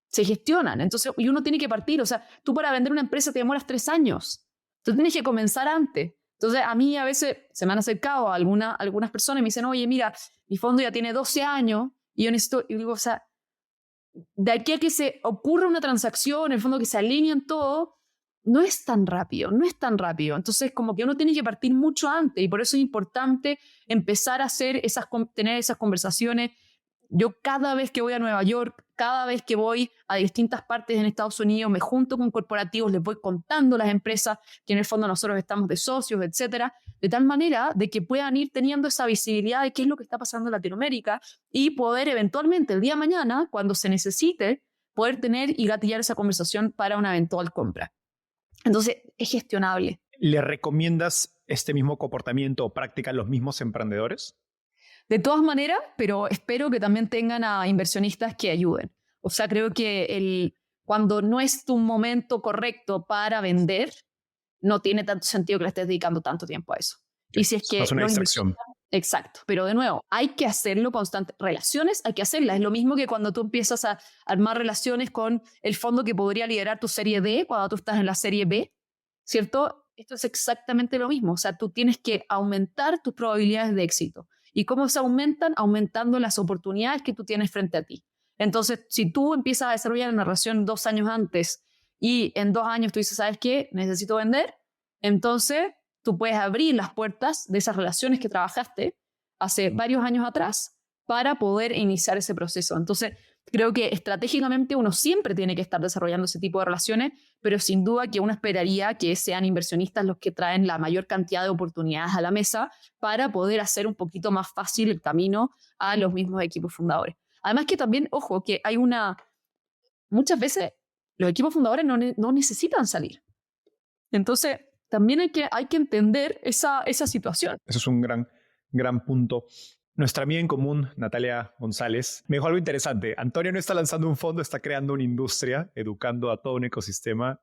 Se gestionan. Entonces, y uno tiene que partir. O sea, tú para vender una empresa te demoras 3 años. Tú tienes que comenzar antes. Entonces, a mí a veces se me han acercado algunas personas y me dicen, oye, mira, mi fondo ya tiene 12 años y yo necesito, y digo, o sea, de aquí a que se ocurra una transacción, en el fondo que se alineen todo, no es tan rápido, no es tan rápido. Entonces, como que uno tiene que partir mucho antes y por eso es importante empezar a tener esas conversaciones. Yo cada vez que voy a Nueva York, cada vez que voy a distintas partes en Estados Unidos, me junto con corporativos, les voy contando las empresas que en el fondo nosotros estamos de socios, etcétera, de tal manera de que puedan ir teniendo esa visibilidad de qué es lo que está pasando en Latinoamérica y poder eventualmente el día de mañana, cuando se necesite, poder tener y gatillar esa conversación para una eventual compra. Entonces, es gestionable. ¿Le recomiendas este mismo comportamiento o práctica a los mismos emprendedores? De todas maneras, pero espero que también tengan a inversionistas que ayuden. O sea, creo que cuando no es tu momento correcto para vender, no tiene tanto sentido que le estés dedicando tanto tiempo a eso. Sí, Y si es que es una distracción. Exacto, pero de nuevo, hay que hacerlo constante. Relaciones hay que hacerlas. Es lo mismo que cuando tú empiezas a armar relaciones con el fondo que podría liderar tu serie D cuando tú estás en la serie B, ¿cierto? Esto es exactamente lo mismo. O sea, tú tienes que aumentar tus probabilidades de éxito. ¿Y cómo se aumentan? Aumentando las oportunidades que tú tienes frente a ti. Entonces, si tú empiezas a desarrollar una relación 2 años antes y en 2 años tú dices, ¿sabes qué? Necesito vender. Entonces, tú puedes abrir las puertas de esas relaciones que trabajaste hace varios años atrás para poder iniciar ese proceso. Entonces, creo que estratégicamente uno siempre tiene que estar desarrollando ese tipo de relaciones, pero sin duda que uno esperaría que sean inversionistas los que traen la mayor cantidad de oportunidades a la mesa para poder hacer un poquito más fácil el camino a los mismos equipos fundadores. Además que también, ojo, que muchas veces los equipos fundadores no necesitan salir. Entonces, también hay que entender esa situación. Eso es un gran punto. Nuestra amiga en común, Natalia González, me dijo algo interesante. Antonio no está lanzando un fondo, está creando una industria, educando a todo un ecosistema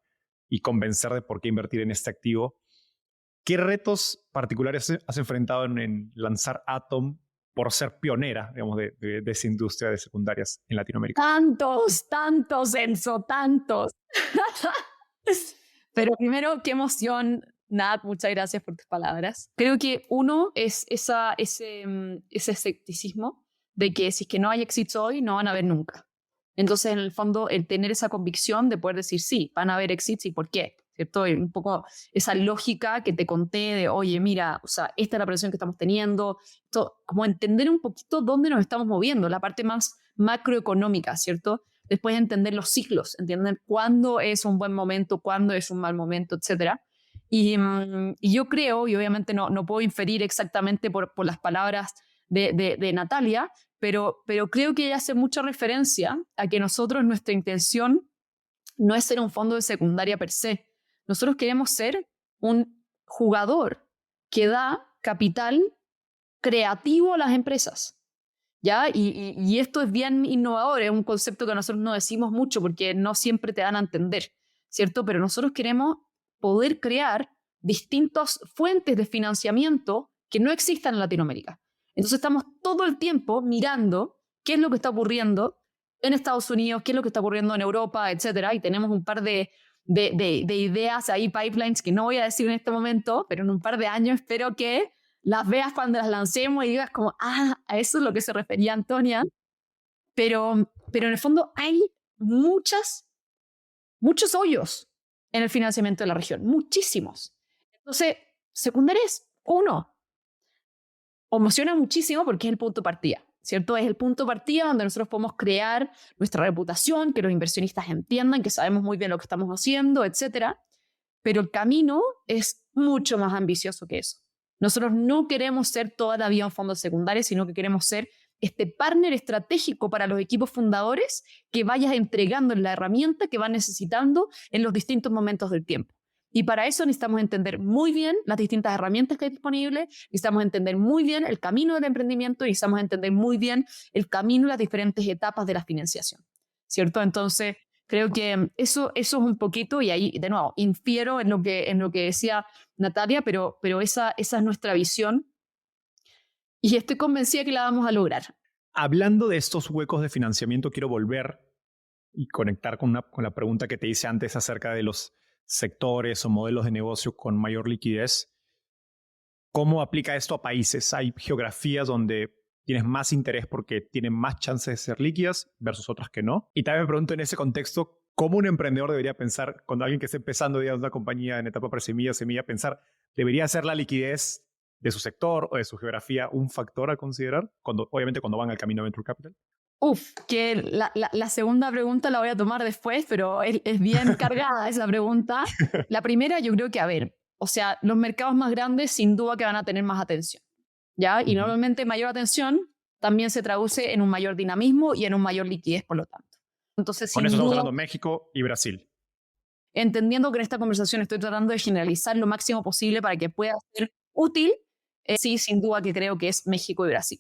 y convencer de por qué invertir en este activo. ¿Qué retos particulares has enfrentado en lanzar Atom por ser pionera, digamos, de esa industria de secundarias en Latinoamérica? Tantos, Enzo, tantos. Pero primero, qué emoción. Nat, muchas gracias por tus palabras. Creo que uno es ese escepticismo de que si es que no hay éxito hoy, no van a haber nunca. Entonces, en el fondo, el tener esa convicción de poder decir, sí, van a haber éxitos y por qué, ¿cierto? Y un poco esa lógica que te conté de, oye, mira, o sea, esta es la presión que estamos teniendo, como entender un poquito dónde nos estamos moviendo, la parte más macroeconómica, ¿cierto? Después entender los ciclos, entender cuándo es un buen momento, cuándo es un mal momento, etcétera. Y yo creo, y obviamente no puedo inferir exactamente por las palabras de Natalia, pero creo que ella hace mucha referencia a que nuestra intención no es ser un fondo de secundaria per se. Nosotros queremos ser un jugador que da capital creativo a las empresas. ¿Ya? Y esto es bien innovador, es un concepto que nosotros no decimos mucho porque no siempre te dan a entender, ¿cierto? Pero nosotros queremos poder crear distintas fuentes de financiamiento que no existan en Latinoamérica. Entonces estamos todo el tiempo mirando qué es lo que está ocurriendo en Estados Unidos, qué es lo que está ocurriendo en Europa, etcétera, y tenemos un par de ideas ahí, pipelines, que no voy a decir en este momento, pero en un par de años espero que las veas cuando las lancemos y digas como, a eso es lo que se refería Antonia. Pero en el fondo hay muchos hoyos en el financiamiento de la región, muchísimos. Entonces, secundaria es uno. Emociona muchísimo porque es el punto de partida, ¿cierto? Es el punto de partida donde nosotros podemos crear nuestra reputación, que los inversionistas entiendan que sabemos muy bien lo que estamos haciendo, etcétera. Pero el camino es mucho más ambicioso que eso. Nosotros no queremos ser toda la vida un fondo secundario, sino que queremos ser este partner estratégico para los equipos fundadores que vayas entregando la herramienta que van necesitando en los distintos momentos del tiempo. Y para eso necesitamos entender muy bien las distintas herramientas que hay disponibles, necesitamos entender muy bien el camino del emprendimiento y necesitamos entender muy bien el camino y las diferentes etapas de la financiación, ¿cierto? Entonces, creo que eso es un poquito, y ahí, de nuevo, infiero en lo que decía Natalia, pero esa es nuestra visión y estoy convencida que la vamos a lograr. Hablando de estos huecos de financiamiento, quiero volver y conectar con la pregunta que te hice antes acerca de los sectores o modelos de negocio con mayor liquidez. ¿Cómo aplica esto a países? Hay geografías donde tienes más interés porque tienen más chances de ser líquidas versus otras que no. Y también me pregunto en ese contexto, ¿cómo un emprendedor debería pensar, cuando alguien que esté empezando, digamos, una compañía en etapa pre-semilla, semilla, pensar, ¿debería ser la liquidez de su sector o de su geografía un factor a considerar? Obviamente cuando van al camino de Venture Capital. Que la segunda pregunta la voy a tomar después, pero es bien cargada esa pregunta. La primera, yo creo que, a ver, o sea, los mercados más grandes sin duda que van a tener más atención, ¿ya? Y normalmente mayor atención también se traduce en un mayor dinamismo y en un mayor liquidez, por lo tanto. Entonces, con eso estamos hablando de México y Brasil. Entendiendo que en esta conversación estoy tratando de generalizar lo máximo posible para que pueda ser útil, sí, sin duda que creo que es México y Brasil.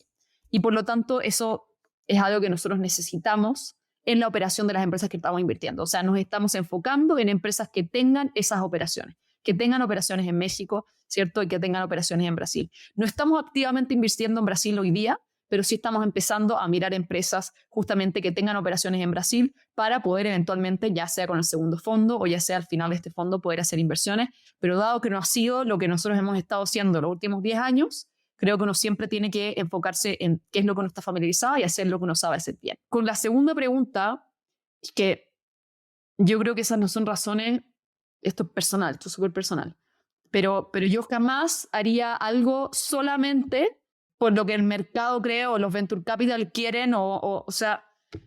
Y por lo tanto, eso es algo que nosotros necesitamos en la operación de las empresas que estamos invirtiendo. O sea, nos estamos enfocando en empresas que tengan esas operaciones, que tengan operaciones en México, ¿cierto? Y que tengan operaciones en Brasil. No estamos activamente invirtiendo en Brasil hoy día, pero sí estamos empezando a mirar empresas justamente que tengan operaciones en Brasil para poder eventualmente, ya sea con el segundo fondo o ya sea al final de este fondo, poder hacer inversiones. Pero dado que no ha sido lo que nosotros hemos estado haciendo los últimos 10 años, creo que uno siempre tiene que enfocarse en qué es lo que uno está familiarizado y hacer lo que uno sabe hacer bien. Con la segunda pregunta, es que yo creo que esas no son razones, esto es personal, esto es súper personal, pero yo jamás haría algo solamente por lo que el mercado cree o los venture capital quieren o sea,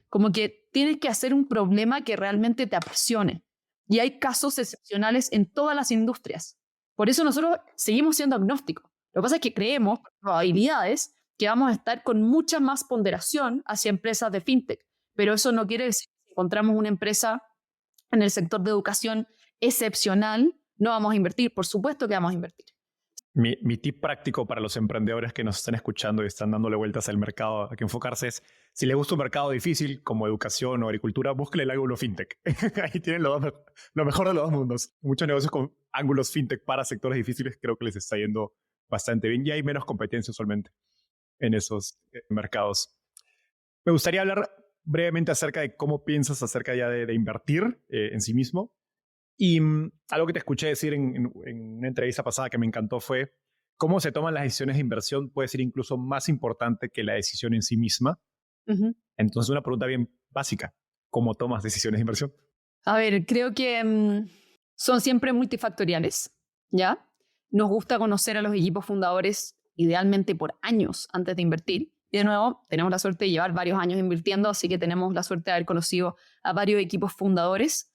como que tienes que hacer un problema que realmente te apasione. Y hay casos excepcionales en todas las industrias. Por eso nosotros seguimos siendo agnósticos. Lo que pasa es que creemos, por probabilidades, que vamos a estar con mucha más ponderación hacia empresas de fintech. Pero eso no quiere decir que si encontramos una empresa en el sector de educación excepcional, no vamos a invertir. Por supuesto que vamos a invertir. Mi tip práctico para los emprendedores que nos están escuchando y están dándole vueltas al mercado a que enfocarse es, si les gusta un mercado difícil como educación o agricultura, búsquenle el ángulo fintech. Ahí tienen lo mejor de los dos mundos. Muchos negocios con ángulos fintech para sectores difíciles creo que les está yendo bastante bien y hay menos competencia usualmente en esos mercados. Me gustaría hablar brevemente acerca de cómo piensas acerca ya de invertir en sí mismo. Y algo que te escuché decir en una entrevista pasada que me encantó fue cómo se toman las decisiones de inversión puede ser incluso más importante que la decisión en sí misma. Uh-huh. Entonces, una pregunta bien básica. ¿Cómo tomas decisiones de inversión? A ver, creo que son siempre multifactoriales, ¿ya? Nos gusta conocer a los equipos fundadores idealmente por años antes de invertir. Y de nuevo, tenemos la suerte de llevar varios años invirtiendo, así que tenemos la suerte de haber conocido a varios equipos fundadores.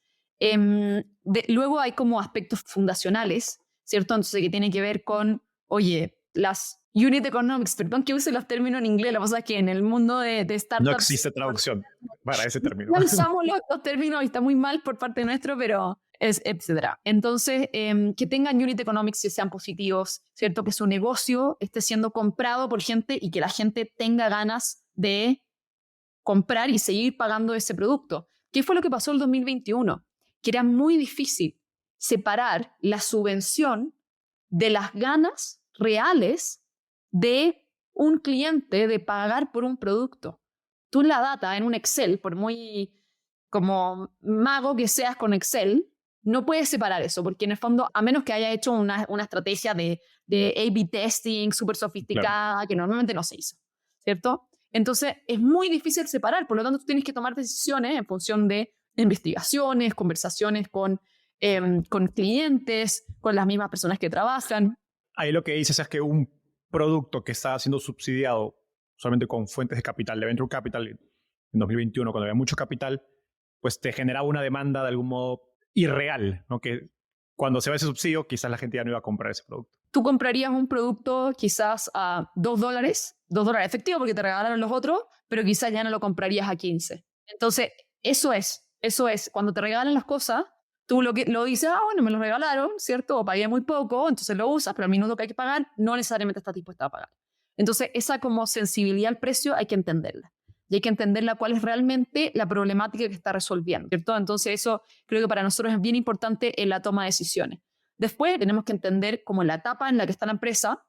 Luego hay como aspectos fundacionales, ¿cierto? Entonces que tiene que ver con, oye, las unit economics, perdón que use los términos en inglés, lo que pasa es que en el mundo de startups... No existe traducción para ese término. No usamos los términos y está muy mal por parte nuestro, pero es etcétera. Entonces, que tengan unit economics y sean positivos, ¿cierto? Que su negocio esté siendo comprado por gente y que la gente tenga ganas de comprar y seguir pagando ese producto. ¿Qué fue lo que pasó en el 2021? Que era muy difícil separar la subvención de las ganas reales de un cliente de pagar por un producto. Tú en la data, en un Excel, por muy como mago que seas con Excel, no puedes separar eso, porque en el fondo, a menos que haya hecho una estrategia de A/B testing súper sofisticada, claro, que normalmente no se hizo, ¿cierto? Entonces, es muy difícil separar. Por lo tanto, tú tienes que tomar decisiones en función de investigaciones, conversaciones con clientes, con las mismas personas que trabajan. Ahí lo que dices es que un producto que está siendo subsidiado solamente con fuentes de capital, de venture capital, en 2021, cuando había mucho capital, pues te generaba una demanda de algún modo irreal, ¿no? Que cuando se va ese subsidio, quizás la gente ya no iba a comprar ese producto. Tú comprarías un producto quizás a $2 efectivo porque te regalaron los otros, pero quizás ya no lo comprarías a 15. Entonces, eso es. Cuando te regalan las cosas, tú lo dices, bueno, me lo regalaron, ¿cierto? O pagué muy poco, entonces lo usas, pero al minuto que hay que pagar, no necesariamente estás dispuesta a pagar. Entonces, esa como sensibilidad al precio hay que entenderla. Y hay que entenderla cuál es realmente la problemática que está resolviendo, ¿cierto? Entonces, eso creo que para nosotros es bien importante en la toma de decisiones. Después, tenemos que entender como en la etapa en la que está la empresa,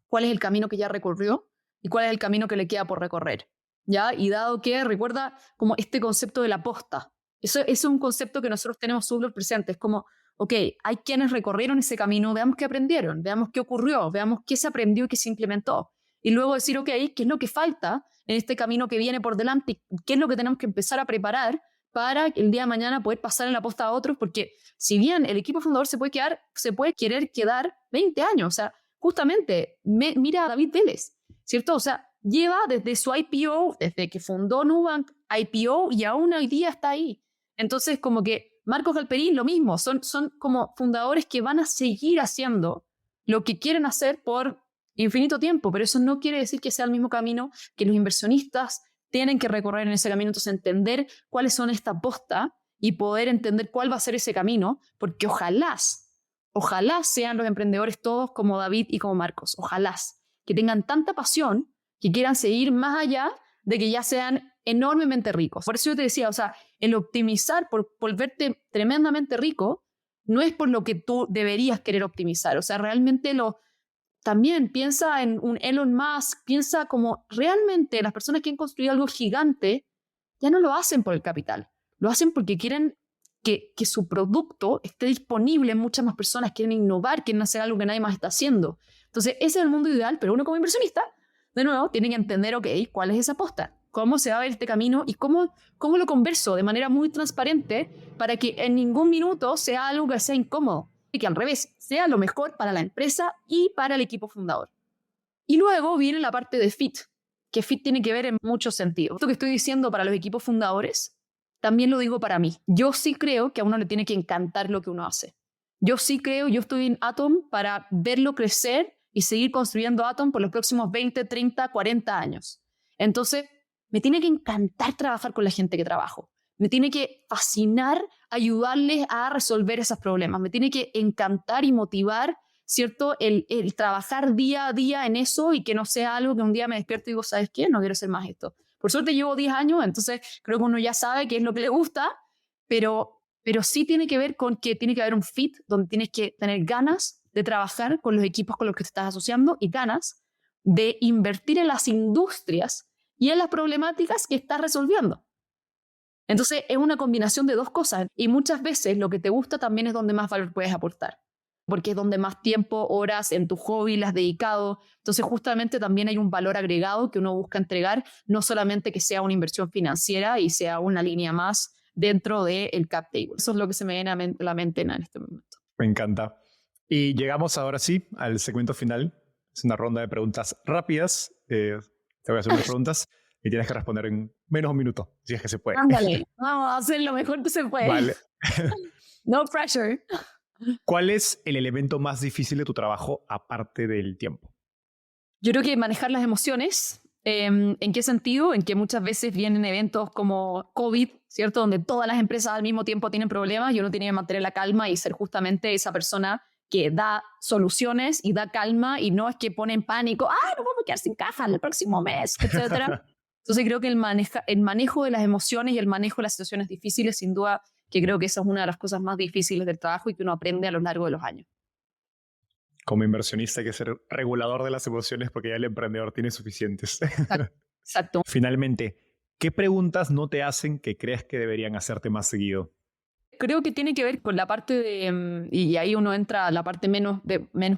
cuál es el camino que ya recorrió y cuál es el camino que le queda por recorrer, ¿ya? Y dado que, recuerda como este concepto de la posta. Eso es un concepto que nosotros tenemos súper presente. Es como, ok, hay quienes recorrieron ese camino, veamos qué aprendieron, veamos qué ocurrió, veamos qué se aprendió y qué se implementó. Y luego decir, ok, ¿qué es lo que falta en este camino que viene por delante? ¿Qué es lo que tenemos que empezar a preparar para el día de mañana poder pasar en la posta a otros? Porque si bien el equipo fundador se puede querer quedar 20 años. O sea, justamente, mira a David Vélez, ¿cierto? O sea, lleva desde su IPO, desde que fundó Nubank, IPO, y aún hoy día está ahí. Entonces, como que Marcos Galperín, lo mismo, son como fundadores que van a seguir haciendo lo que quieren hacer por infinito tiempo, pero eso no quiere decir que sea el mismo camino que los inversionistas tienen que recorrer en ese camino. Entonces, entender cuáles son estas postas y poder entender cuál va a ser ese camino, porque ojalá sean los emprendedores todos como David y como Marcos, ojalá que tengan tanta pasión que quieran seguir más allá de que ya sean enormemente ricos. Por eso yo te decía, o sea, el optimizar por volverte tremendamente rico no es por lo que tú deberías querer optimizar. O sea, realmente también piensa en un Elon Musk, piensa como realmente las personas que han construido algo gigante ya no lo hacen por el capital, lo hacen porque quieren que su producto esté disponible en muchas más personas, quieren innovar, quieren hacer algo que nadie más está haciendo. Entonces, ese es el mundo ideal, pero uno como inversionista, de nuevo, tiene que entender, ok, ¿cuál es esa aposta? ¿Cómo se va a ver este camino? Y cómo lo converso de manera muy transparente para que en ningún minuto sea algo que sea incómodo y que al revés, sea lo mejor para la empresa y para el equipo fundador. Y luego viene la parte de fit, que fit tiene que ver en muchos sentidos. Esto que estoy diciendo para los equipos fundadores, también lo digo para mí. Yo sí creo que a uno le tiene que encantar lo que uno hace. Yo estoy en Atom para verlo crecer y seguir construyendo Atom por los próximos 20, 30, 40 años. Entonces, me tiene que encantar trabajar con la gente que trabajo. Me tiene que fascinar ayudarles a resolver esos problemas. Me tiene que encantar y motivar, ¿cierto? El trabajar día a día en eso y que no sea algo que un día me despierto y digo, ¿sabes qué? No quiero hacer más esto. Por suerte llevo 10 años, entonces creo que uno ya sabe qué es lo que le gusta, pero sí tiene que ver con que tiene que haber un fit donde tienes que tener ganas de trabajar con los equipos con los que te estás asociando y ganas de invertir en las industrias y en las problemáticas que estás resolviendo. Entonces es una combinación de dos cosas y muchas veces lo que te gusta también es donde más valor puedes aportar, porque es donde más tiempo, horas en tu hobby las has dedicado. Entonces justamente también hay un valor agregado que uno busca entregar, no solamente que sea una inversión financiera y sea una línea más dentro del cap table. Eso es lo que se me viene a la mente en este momento. Me encanta. Y llegamos ahora sí al segmento final. Es una ronda de preguntas rápidas. Te voy a hacer unas preguntas y tienes que responder en menos de un minuto, si es que se puede. Ándale, vamos a hacer lo mejor que se puede. Vale. No pressure. ¿Cuál es el elemento más difícil de tu trabajo aparte del tiempo? Yo creo que manejar las emociones. ¿En qué sentido? En que muchas veces vienen eventos como COVID, ¿cierto? Donde todas las empresas al mismo tiempo tienen problemas y uno tiene que mantener la calma y ser justamente esa persona que da soluciones y da calma y no es que pone en pánico, nos vamos a quedar sin caja el próximo mes, etc. Entonces creo que el manejo de las emociones y el manejo de las situaciones difíciles, sin duda, que creo que esa es una de las cosas más difíciles del trabajo y que uno aprende a lo largo de los años. Como inversionista hay que ser regulador de las emociones porque ya el emprendedor tiene suficientes. Exacto. Finalmente, ¿qué preguntas no te hacen que creas que deberían hacerte más seguido? Creo que tiene que ver con la parte de, y ahí uno entra a la parte menos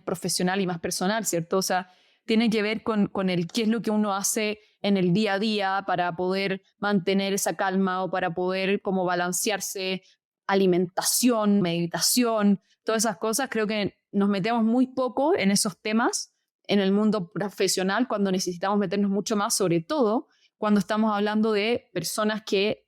profesional y más personal, ¿cierto? O sea, tiene que ver con el qué es lo que uno hace en el día a día para poder mantener esa calma o para poder como balancearse, alimentación, meditación, todas esas cosas. Creo que nos metemos muy poco en esos temas en el mundo profesional cuando necesitamos meternos mucho más, sobre todo cuando estamos hablando de personas que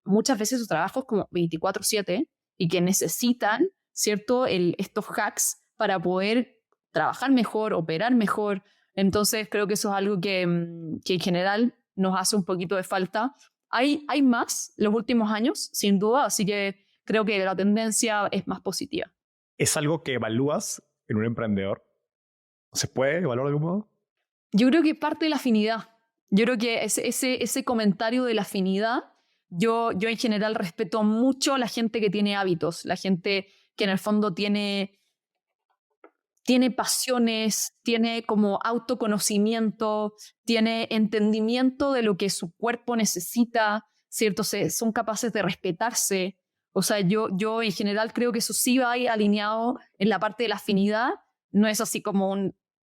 muchas veces su trabajo es como 24/7 y que necesitan, ¿cierto?, estos hacks para poder trabajar mejor, operar mejor. Entonces creo que eso es algo que en general nos hace un poquito de falta. Hay más los últimos años, sin duda, así que creo que la tendencia es más positiva. ¿Es algo que evalúas en un emprendedor? ¿Se puede evaluar de algún modo? Yo creo que parte de la afinidad. Yo creo que ese comentario de la afinidad, yo en general respeto mucho a la gente que tiene hábitos, la gente que en el fondo tiene pasiones, tiene como autoconocimiento, tiene entendimiento de lo que su cuerpo necesita, ¿cierto? Son capaces de respetarse. O sea, yo en general creo que eso sí va ahí alineado en la parte de la afinidad, no es así como un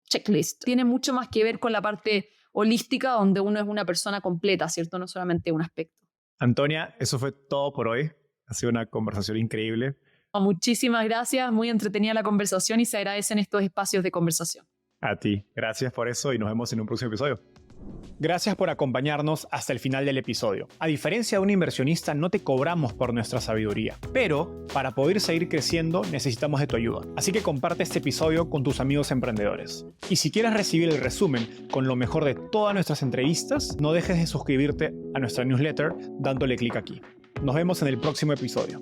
checklist. Tiene mucho más que ver con la parte holística, donde uno es una persona completa, ¿cierto? No solamente un aspecto. Antonia, eso fue todo por hoy. Ha sido una conversación increíble. Muchísimas gracias, muy entretenida la conversación y se agradecen estos espacios de conversación. A ti, gracias por eso y nos vemos en un próximo episodio. Gracias por acompañarnos hasta el final del episodio. A diferencia de un inversionista, no te cobramos por nuestra sabiduría, pero para poder seguir creciendo necesitamos de tu ayuda. Así que comparte este episodio con tus amigos emprendedores. Y si quieres recibir el resumen con lo mejor de todas nuestras entrevistas, no dejes de suscribirte a nuestra newsletter dándole clic aquí. Nos vemos en el próximo episodio.